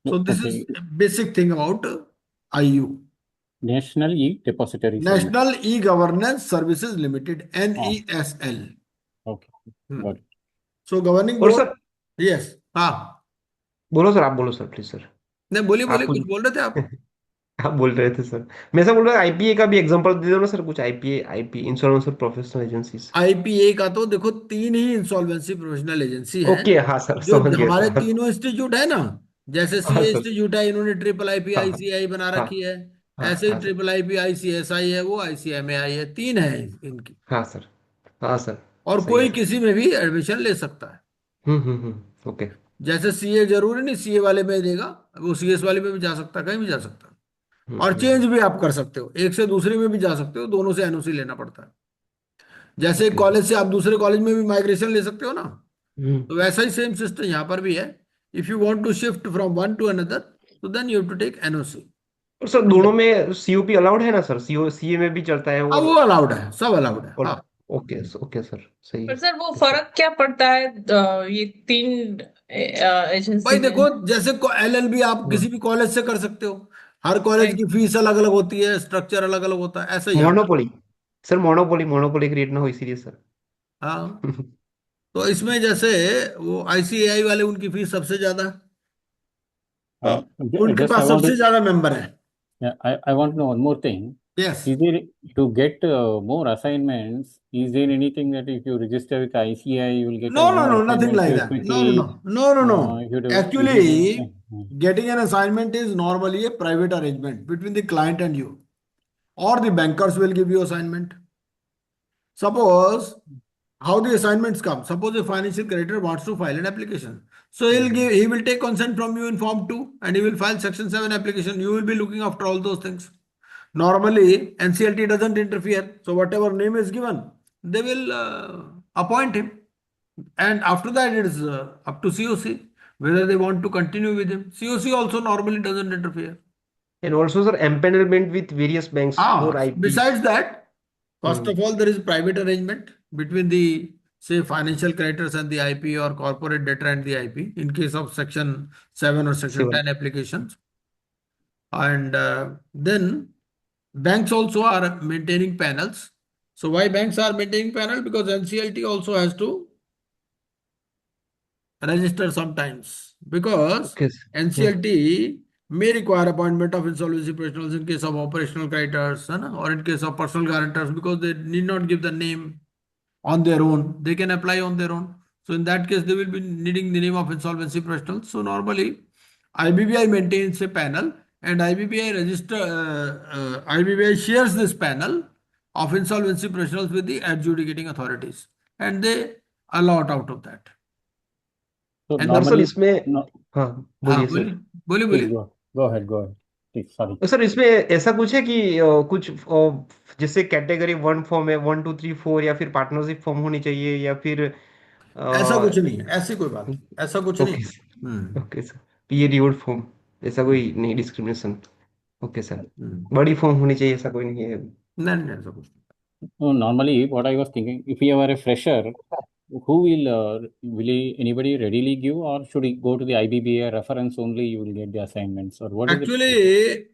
So this is a basic thing about IU. National E-Depository Service. National E-Governance Services Limited, NESL. Okay. Got it. So governing और board. Sir Yes. हाँ. बोलो sir, आप बोलो sir, please sir. नहीं बोलिए आप बोलिए, कुछ कुछ बोल रहे थे आप। आप बोल रहे थे सर, मैं ऐसा बोल रहा आईपीए का भी एग्जांपल दे दो ना सर, कुछ आईपीए, आईपी इंश्योरेंस और प्रोफेशनल एजेंसीज। IPA का तो देखो 3 ही इंसॉल्वेंसी प्रोफेशनल एजेंसी है। ओके, हाँ सर, जो समझ गया हमारे सर। तीनों इंस्टीट्यूट है ना, जैसे हाँ सीए सर, इंस्टीट्यूट है, इन्होंने ट्रिपल आईपी हाँ आईसीआई बना हाँ रखी है, हाँ ऐसे ही हाँ सर, ट्रिपल आईपी आईसीएसआई है, वो आईसीएमएआई है, 3 है इनकी। हाँ सर, हाँ सर, और सही है कोई सर। किसी में भी एडमिशन ले सकता है। ओके। जैसे सीए जरूरी नहीं सीए वाले में देगा, वो सीएस वाले में भी जा सकता है, कहीं भी जा सकता है। और चेंज भी आप कर सकते हो, एक से दूसरे में भी जा सकते हो, दोनों से एनओसी लेना पड़ता है। जैसे ओके। कॉलेज से आप दूसरे कॉलेज में भी माइग्रेशन ले सकते हो ना, हम्म, तो वैसा ही सेम सिस्टम यहाँ पर भी है। If you want to shift from one to another, तो then you have to take NOC. Sir दोनों में सीओपी अलाउड है ना सर? सीए में भी चलता है हाँ, और वो अलाउड है, सब अलाउड है, हाँ। ओके ओके सर, सही पर है। सर वो फर्क क्या पड़ता है ये तीन एजेंसी भाई में? देखो, जैसे एलएलबी आप हाँ। किसी भी कॉलेज से कर सकते हो, हर कॉलेज की फीस अलग अलग होती है, स्ट्रक्चर अलग अलग होता है, ऐसा ही यहाँ पर। मोनोपोली सर, मोनोपोली क्रिएट ना हो इसीलिए सर। हाँ, तो इसमें जैसे वो आईसीएआई वाले, उनकी फीस सबसे ज्यादा है, उनके Just I पास want सबसे to, ज्यादा मेंबर है। yeah, I want to know one more thing. Yes. Is there to get more assignments? Is there anything that if you register with ICI, you will get No, a no, more no, nothing assignments like very that. No, no, no, quickly? no, no, no. If you do, is there Actually, anything? getting an assignment is normally a private arrangement between the client and you, or the bankers will give you assignment. Suppose how the assignments come. Suppose a financial creditor wants to file an application. So he will take consent from you in form 2 and he will file section 7 application. You will be looking after all those things. Normally, NCLT doesn't interfere. So whatever name is given, they will appoint him. And after that, it is up to COC whether they want to continue with him. COC also normally doesn't interfere. And also sir, empanelment with various banks for IPs. Besides that, first Hmm. of all, there is private arrangement between the, say, financial creditors and the IP, or corporate debtor and the IP in case of section 7 or section 10 Seven. applications. And then banks also are maintaining panels. So why banks are maintaining panel? Because NCLT also has to register sometimes, because Okay, sir. Yeah. NCLT may require appointment of insolvency professionals in case of operational creditors, है ना, or in case of personal guarantors, because they need not give the name on their own, they can apply on their own. So in that case, they will be needing the name of insolvency professionals. So normally, IBBI maintains a panel, and IBBI shares this panel of insolvency professionals with the adjudicating authorities, and they allot out of that. So And और sir normally, इसमें, no, हाँ हाँ, बोलिए बोलिए sir. बोलिए please बोलिए। go ahead. Please, sorry. Sir इसमें ऐसा कुछ है कि कुछ जैसे कैटेगरी 1 फॉर्म है, 1 2 3 4, या फिर पार्टनरशिप फॉर्म होनी चाहिए, या फिर ऐसा कुछ नहीं है, ऐसी कोई बात नहीं, ऐसा कुछ नहीं ओके है। हम्म। ओके सर, पीए रिवॉर्ड फॉर्म, ऐसा कोई नहीं डिस्क्रिमिनेशन? ओके सर, हम्म। बड़ी फॉर्म होनी चाहिए, ऐसा कोई नहीं है? नहीं नहीं, ऐसा कुछ नहीं। No, normally, what I was thinking, if you are a fresher, who will anybody readily give, or should he go to the IBBA reference only? You will get the assignments, or what is the process? Actually,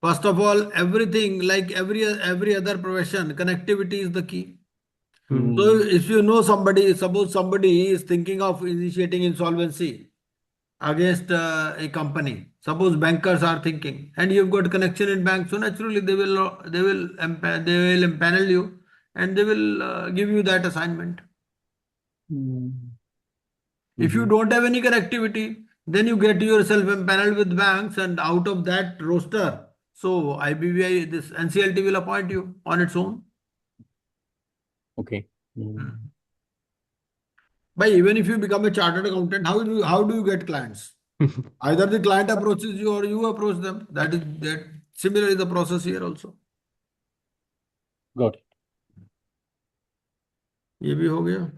first of all, everything, like every other profession, connectivity is the key. So Hmm. if you know somebody, suppose somebody is thinking of initiating insolvency against a company. Suppose bankers are thinking, and you've got connection in bank, so naturally they will empanel you, and they will give you that assignment. If you Mhm. don't have any connectivity, then you get yourself empaneled with banks, and out of that roster, so IBBI, this NCLT will appoint you on its own. Okay. Hmm. But even if you become a chartered accountant, how do you get clients? Either the client approaches you or you approach them. That is that. Similarly, the process here also. Got it. ये भी हो गया।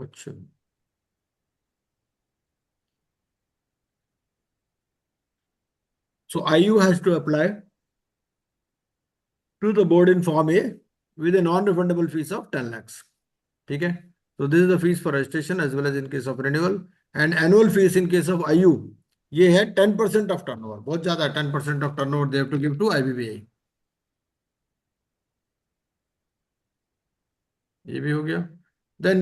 अच्छा, so IU has to apply to the board in Form A with a non-refundable fees of 10 lakhs. ठीक है? So this is the fees for registration as well as in case of renewal, and annual fees in case of IU ये है 10% of turnover, बहुत ज्यादा है, 10% of turnover they have to give to IBBI. ये भी हो गया। Then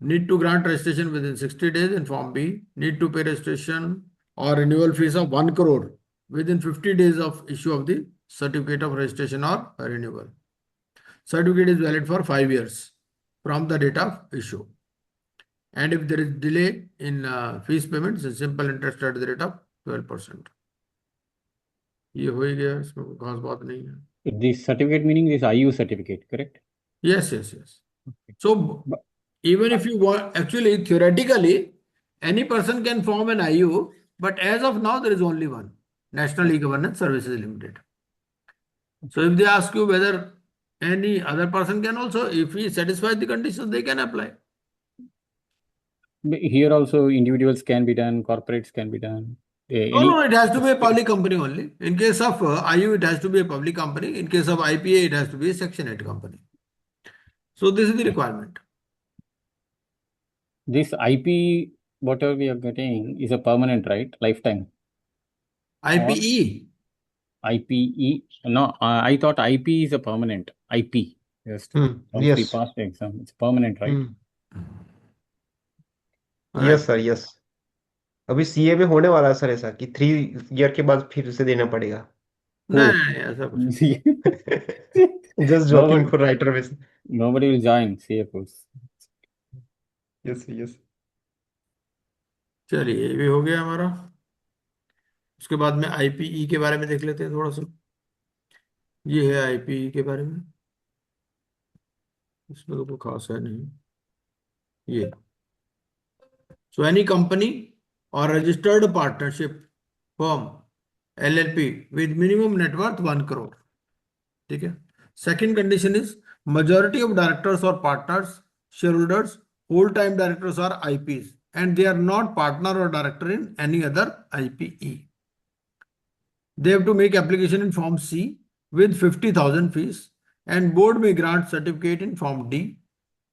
need to grant registration within 60 days in Form B. Need to pay registration or renewal fees of 1 crore within 50 days of issue of the certificate of registration or renewal. Certificate is valid for 5 years from the date of issue. And if there is delay in fees payments, a simple interest at the rate of 12%. ये हो ही गया, इसमें कोई खास बात नहीं है। This certificate meaning this IU certificate, correct? Yes, yes, yes. So even if you want, actually, theoretically, any person can form an IU, but as of now, there is only one, National E-Governance Services Limited. So if they ask you whether any other person can also, if he satisfies the conditions, they can apply. Here also individuals can be done, corporates can be done. No, it has to be a public company only. In case of IU, it has to be a public company. In case of IPA, it has to be a Section 8 company. So this is the requirement. This IP, whatever we are getting, is a permanent, right? Lifetime. IPE. IPE. No, I thought IP is a permanent. IP. Yes. Once we Yes. pass the exam, it's permanent, right? Yes sir yes अभी CA में होने वाला है sir ऐसा कि 3 year के बाद फिर से देना पड़ेगा नहीं, ऐसा कुछ नहीं। जस्ट जॉकिंग फॉर राइटर में Nobody will join CA course. Yes yes चलिए, ये भी हो गया हमारा। उसके बाद में आईपीई के बारे में देख लेते हैं थोड़ा सा। ये है आईपीई के बारे में, इसमें तो कोई खास है नहीं। ये सो एनी कंपनी और registered partnership firm LLP with minimum net worth 1 crore. ठीक है। Second condition is majority of directors or partners, shareholders, whole-time directors are IPs and they are not partner or director in any other IPE. They have to make application in Form C with 50,000 fees and board may grant certificate in Form D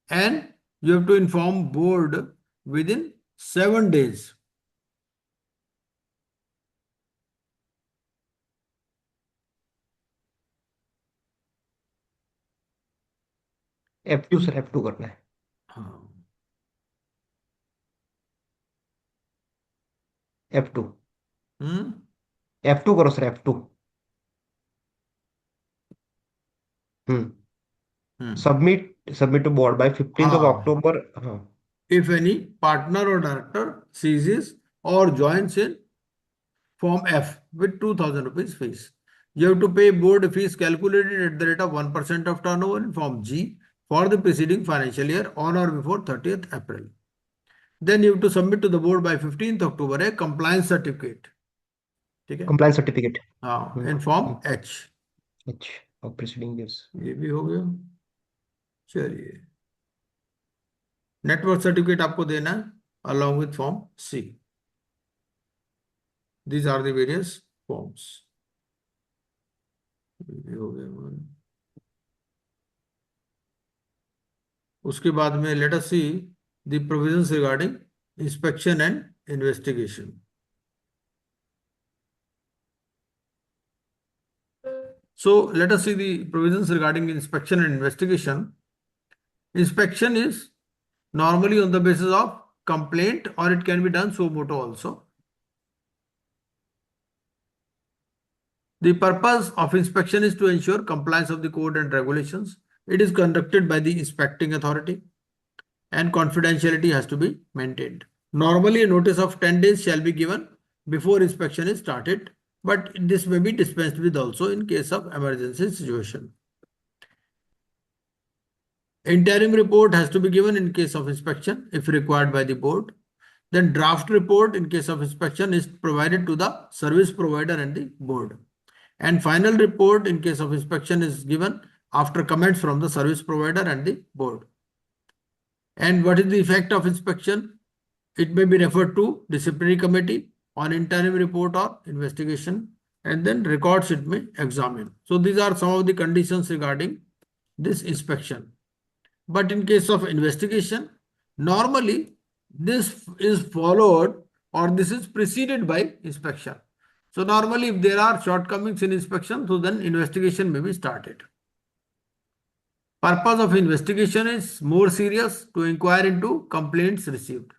and you have to inform board within 7 days. F2 sir F2 करना है हाँ, F2 हम्म F2 करो sir F2 submit to board by 15th of हाँ। October हाँ If any partner or director ceases or joins in Form F with 2,000 rupees fees. You have to pay board fees calculated at the rate of 1% of turnover in Form G for the preceding financial year on or before 30th April. Then you have to submit to the board by 15th October a compliance certificate. ठीक है। compliance certificate हाँ, in Form H. H of preceding years ये भी हो गया। चलिए, network certificate आपको देना है along with Form C. These are the various forms. ये हो गया हमारा। उसके बाद में let us see the provisions regarding inspection and investigation. So let us see the provisions regarding inspection and investigation. Inspection is normally on the basis of complaint or it can be done suo motu also. The purpose of inspection is to ensure compliance of the code and regulations. It is conducted by the inspecting authority and confidentiality has to be maintained. Normally, a notice of 10 days shall be given before inspection is started, but this may be dispensed with also in case of emergency situation. Interim report has to be given in case of inspection if required by the board. Then draft report in case of inspection is provided to the service provider and the board. And final report in case of inspection is given after comments from the service provider and the board. And what is the effect of inspection? It may be referred to disciplinary committee on interim report or investigation, and then records it may examine. So these are some of the conditions regarding this inspection. But in case of investigation, normally this is followed or this is preceded by inspection. So normally if there are shortcomings in inspection, so then investigation may be started. Purpose of investigation is more serious, to inquire into complaints received.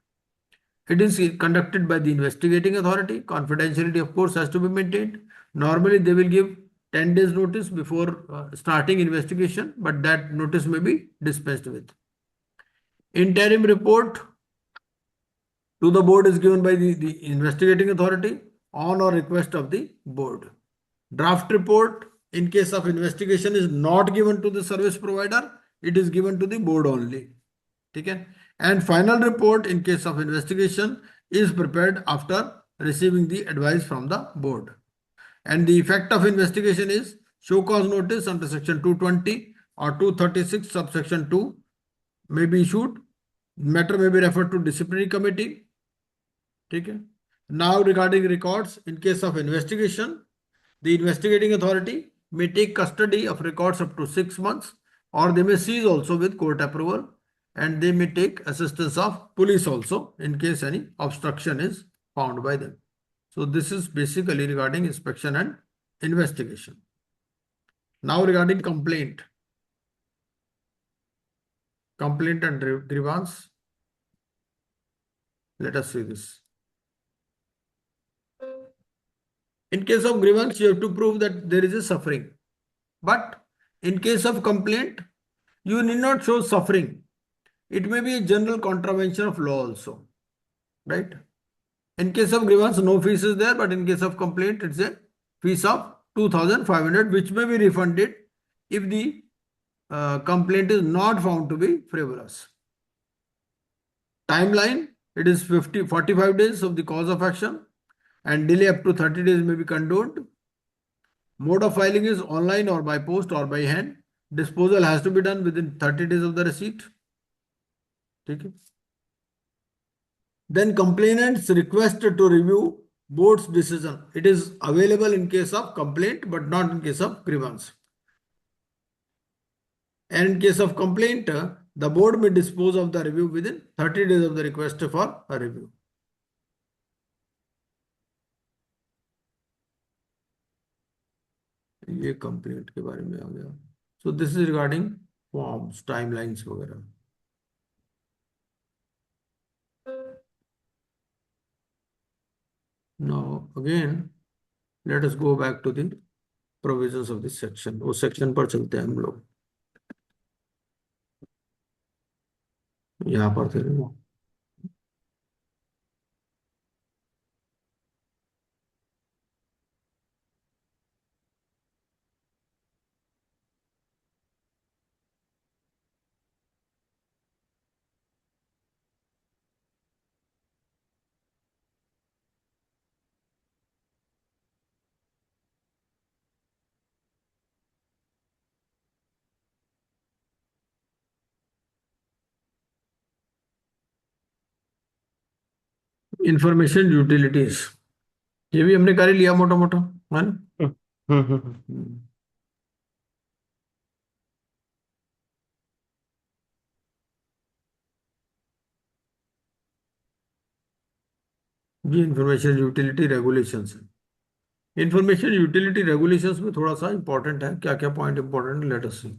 It is conducted by the investigating authority. Confidentiality, of course, has to be maintained. Normally, they will give 10 days notice before starting investigation, but that notice may be dispensed with. Interim report to the board is given by the investigating authority on or request of the board. Draft report in case of investigation is not given to the service provider, it is given to the board only. Okay? And final report in case of investigation is prepared after receiving the advice from the board. And the effect of investigation is show cause notice under section 220 or 236 subsection 2 may be issued Matter may be referred to disciplinary committee. Okay. Now regarding records, in case of investigation, the investigating authority may take custody of records up to 6 months, or they may seize also with court approval, and they may take assistance of police also in case any obstruction is found by them. So this is basically regarding inspection and investigation. Now regarding complaint and grievance. Let us see this. In case of grievance, you have to prove that there is a suffering. But in case of complaint, you need not show suffering. It may be a general contravention of law also. Right? In case of grievance, no fees is there, but in case of complaint, it's a fees of 2,500, which may be refunded if the complaint is not found to be frivolous. Timeline, it is 45 days of the cause of action, and delay up to 30 days may be condoned. Mode of filing is online or by post or by hand. Disposal has to be done within 30 days of the receipt. Okay. Then complainant's request to review board's decision. It is available in case of complaint, but not in case of grievance. And in case of complaint, the board may dispose of the review within 30 days of the request for a review. ये complaint के बारे में आ गया. So this is regarding forms, timelines वगैरह. Now again, let us go back to the provisions of this section. उस section पर चलते हैं हम लोग. यहाँ पर थे वो. इंफॉर्मेशन यूटिलिटीज, ये भी हमने कर ही लिया मोटा मोटा, है ना. ये इंफॉर्मेशन यूटिलिटी रेगुलेशंस है. इंफॉर्मेशन यूटिलिटी रेगुलेशंस में थोड़ा सा इंपॉर्टेंट है. क्या क्या point important, let us see.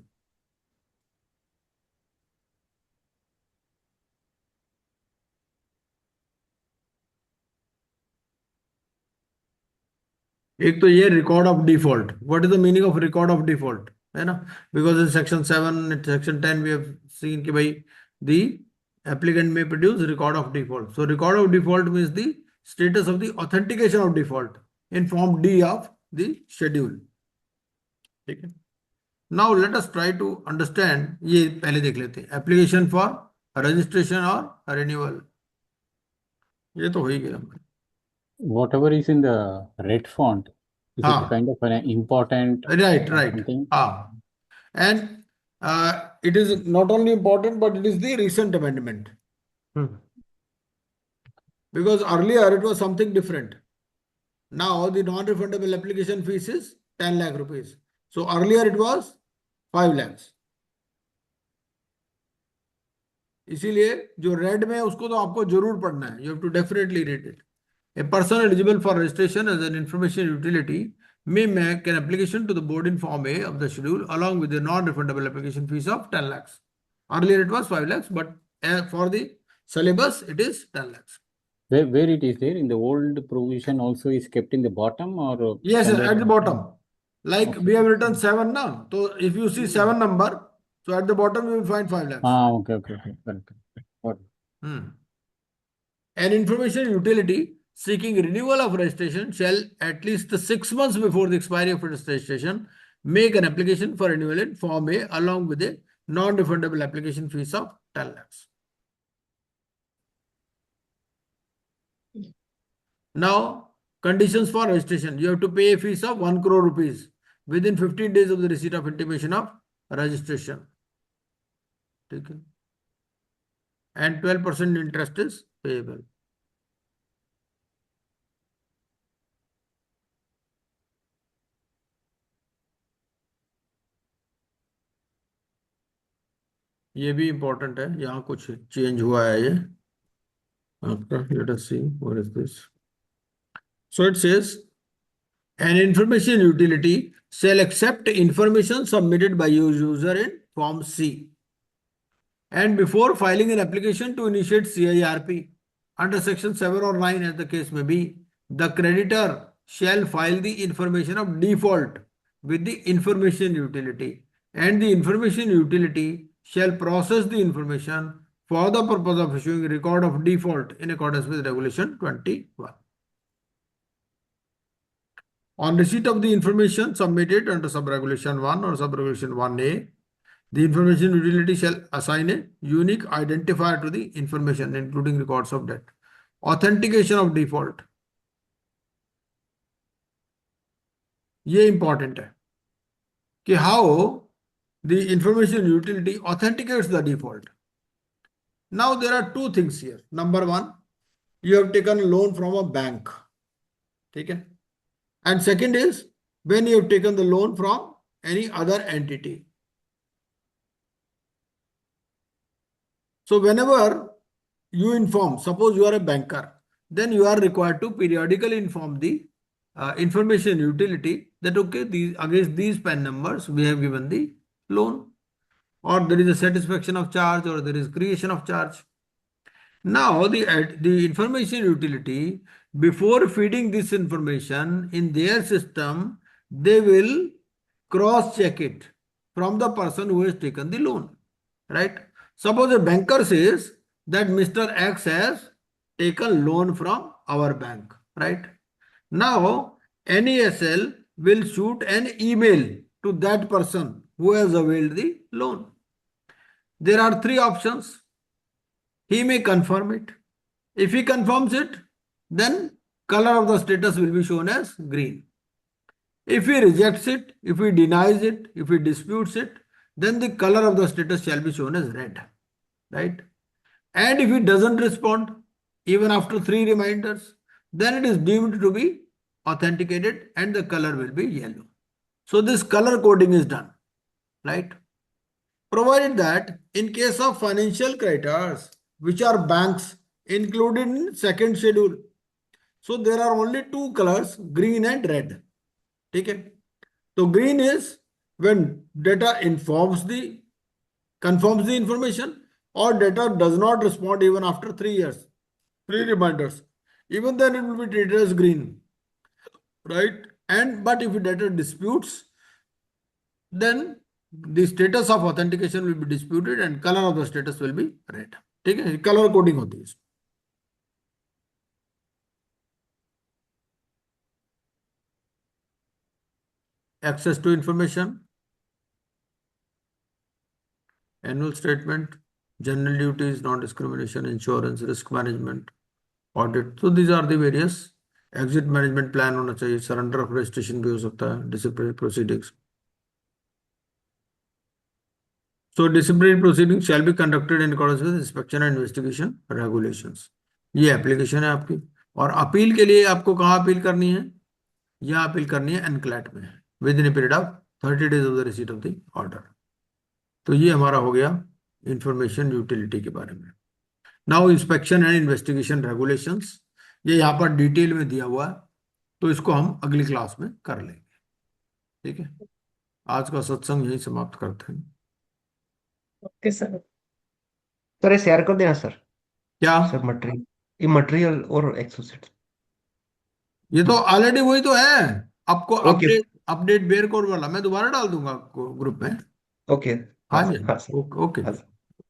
एक तो ये record of default. What is the meaning of record of default, है ना. Because in section 7, section 10 we have seen कि भाई the applicant may produce record of default. So record of default means the status of the authentication of default in form D of the schedule. ठीक है. Now let us try to understand. ये पहले देख लेते हैं. Application for registration और renewal, ये तो हो ही गया. Whatever is in the red font, is हाँ. it kind of an important Right. something? And it is not only important, but it is the recent amendment. Because earlier it was something different. Now the non-refundable application fees is 10 lakh rupees. So earlier it was 5 lakhs. इसीलिए जो red में है उसको तो आपको जरूर पढ़ना है. You have to definitely read it. A person eligible for registration as an information utility may make an application to the board in Form A of the schedule along with the non-refundable application fees of 10 lakhs. Earlier it was 5 lakhs, but for the syllabus it is 10 lakhs. Where it is there in the old provision also is kept in the bottom, or Yes, somewhere- at the bottom. Like Okay. we have written 7 now. So if you see 7 number, so at the bottom you will find 5 lakhs. Okay. Correct. Got it. An information utility seeking renewal of registration shall at least 6 months before the expiry of its registration make an application for renewal in Form A along with a non-refundable application fees of 10 lakhs. Now, conditions for registration. You have to pay a fees of 1 crore rupees within 15 days of the receipt of intimation of registration. ठीक है. and 12% interest is payable. ये भी important है, यहाँ कुछ change हुआ है ये आपका. Let us see what is this. So it says an information utility shall accept information submitted by user in form C, and before filing an application to initiate CIRP under section 7 or 9 as the case may be, the creditor shall file the information of default with the information utility, and the information utility shall process the information for the purpose of issuing a record of default in accordance with regulation 21. On receipt of the information submitted under sub-regulation 1 or sub-regulation 1A, the information utility shall assign a unique identifier to the information, including records of debt. Authentication of default. ये important है कि how the information utility authenticates the default. Now there are two things here. Number one, you have taken a loan from a bank. ठीक है? And second is when you have taken the loan from any other entity. So whenever you inform, suppose you are a banker, then you are required to periodically inform the information utility that okay, against these PAN numbers we have given the loan, or there is a satisfaction of charge, or there is creation of charge. Now the information utility, before feeding this information in their system, they will cross check it from the person who has taken the loan, right? Suppose a banker says that Mr. X has taken loan from our bank, right? Now NASL will shoot an email to that person who has availed the loan. There are three options. He may confirm it. If he confirms it, then color of the status will be shown as green. If he rejects it, if he denies it, if he disputes it, then the color of the status shall be shown as red, right? And if he doesn't respond, even after 3 reminders, then it is deemed to be authenticated and the color will be yellow. So this color coding is done, right? Provided that in case of financial creditors, which are banks included in second schedule, so there are only two colors, green and red. Okay? So green is when debtor confirms the information, or debtor does not respond even after 3 years, 3 reminders. Even then it will be treated as green, right? But if debtor disputes, then the status of authentication will be disputed and color of the status will be red. ठीक है, colour coding होती है. Access to information, annual statement, general duties, non-discrimination, insurance, risk management, audit. So these are the various. Exit management plan होना चाहिए, surrender of registration भी हो सकता है, disciplinary proceedings. So disciplinary proceedings shall be conducted in accordance with inspection and investigation regulations. ये application है आपकी, और अपील के लिए आपको कहाँ अपील करनी है? यहाँ अपील करनी है एनक्लैट में, with in a period of 30 days of the receipt of the order. तो ये हमारा हो गया इंफॉर्मेशन यूटिलिटी के बारे में. Now inspection and investigation regulations, ये यहाँ पर डिटेल में दिया हुआ है, तो इसको हम अगली क्लास में कर लेंगे. ठीक है, आज का सत्संग यही समाप्त करते हैं. Okay sir. सर ये शेयर कर देना सर. क्या सर मटेरियल और एक्सोसेट, ये तो ऑलरेडी वही तो है. आपको ओके अपडेट बेयर कोड वाला मैं दोबारा डाल दूंगा ग्रुप में. ओके. हाँ हाँ जी, सर, हाँ सर, ओके. हाँ सर.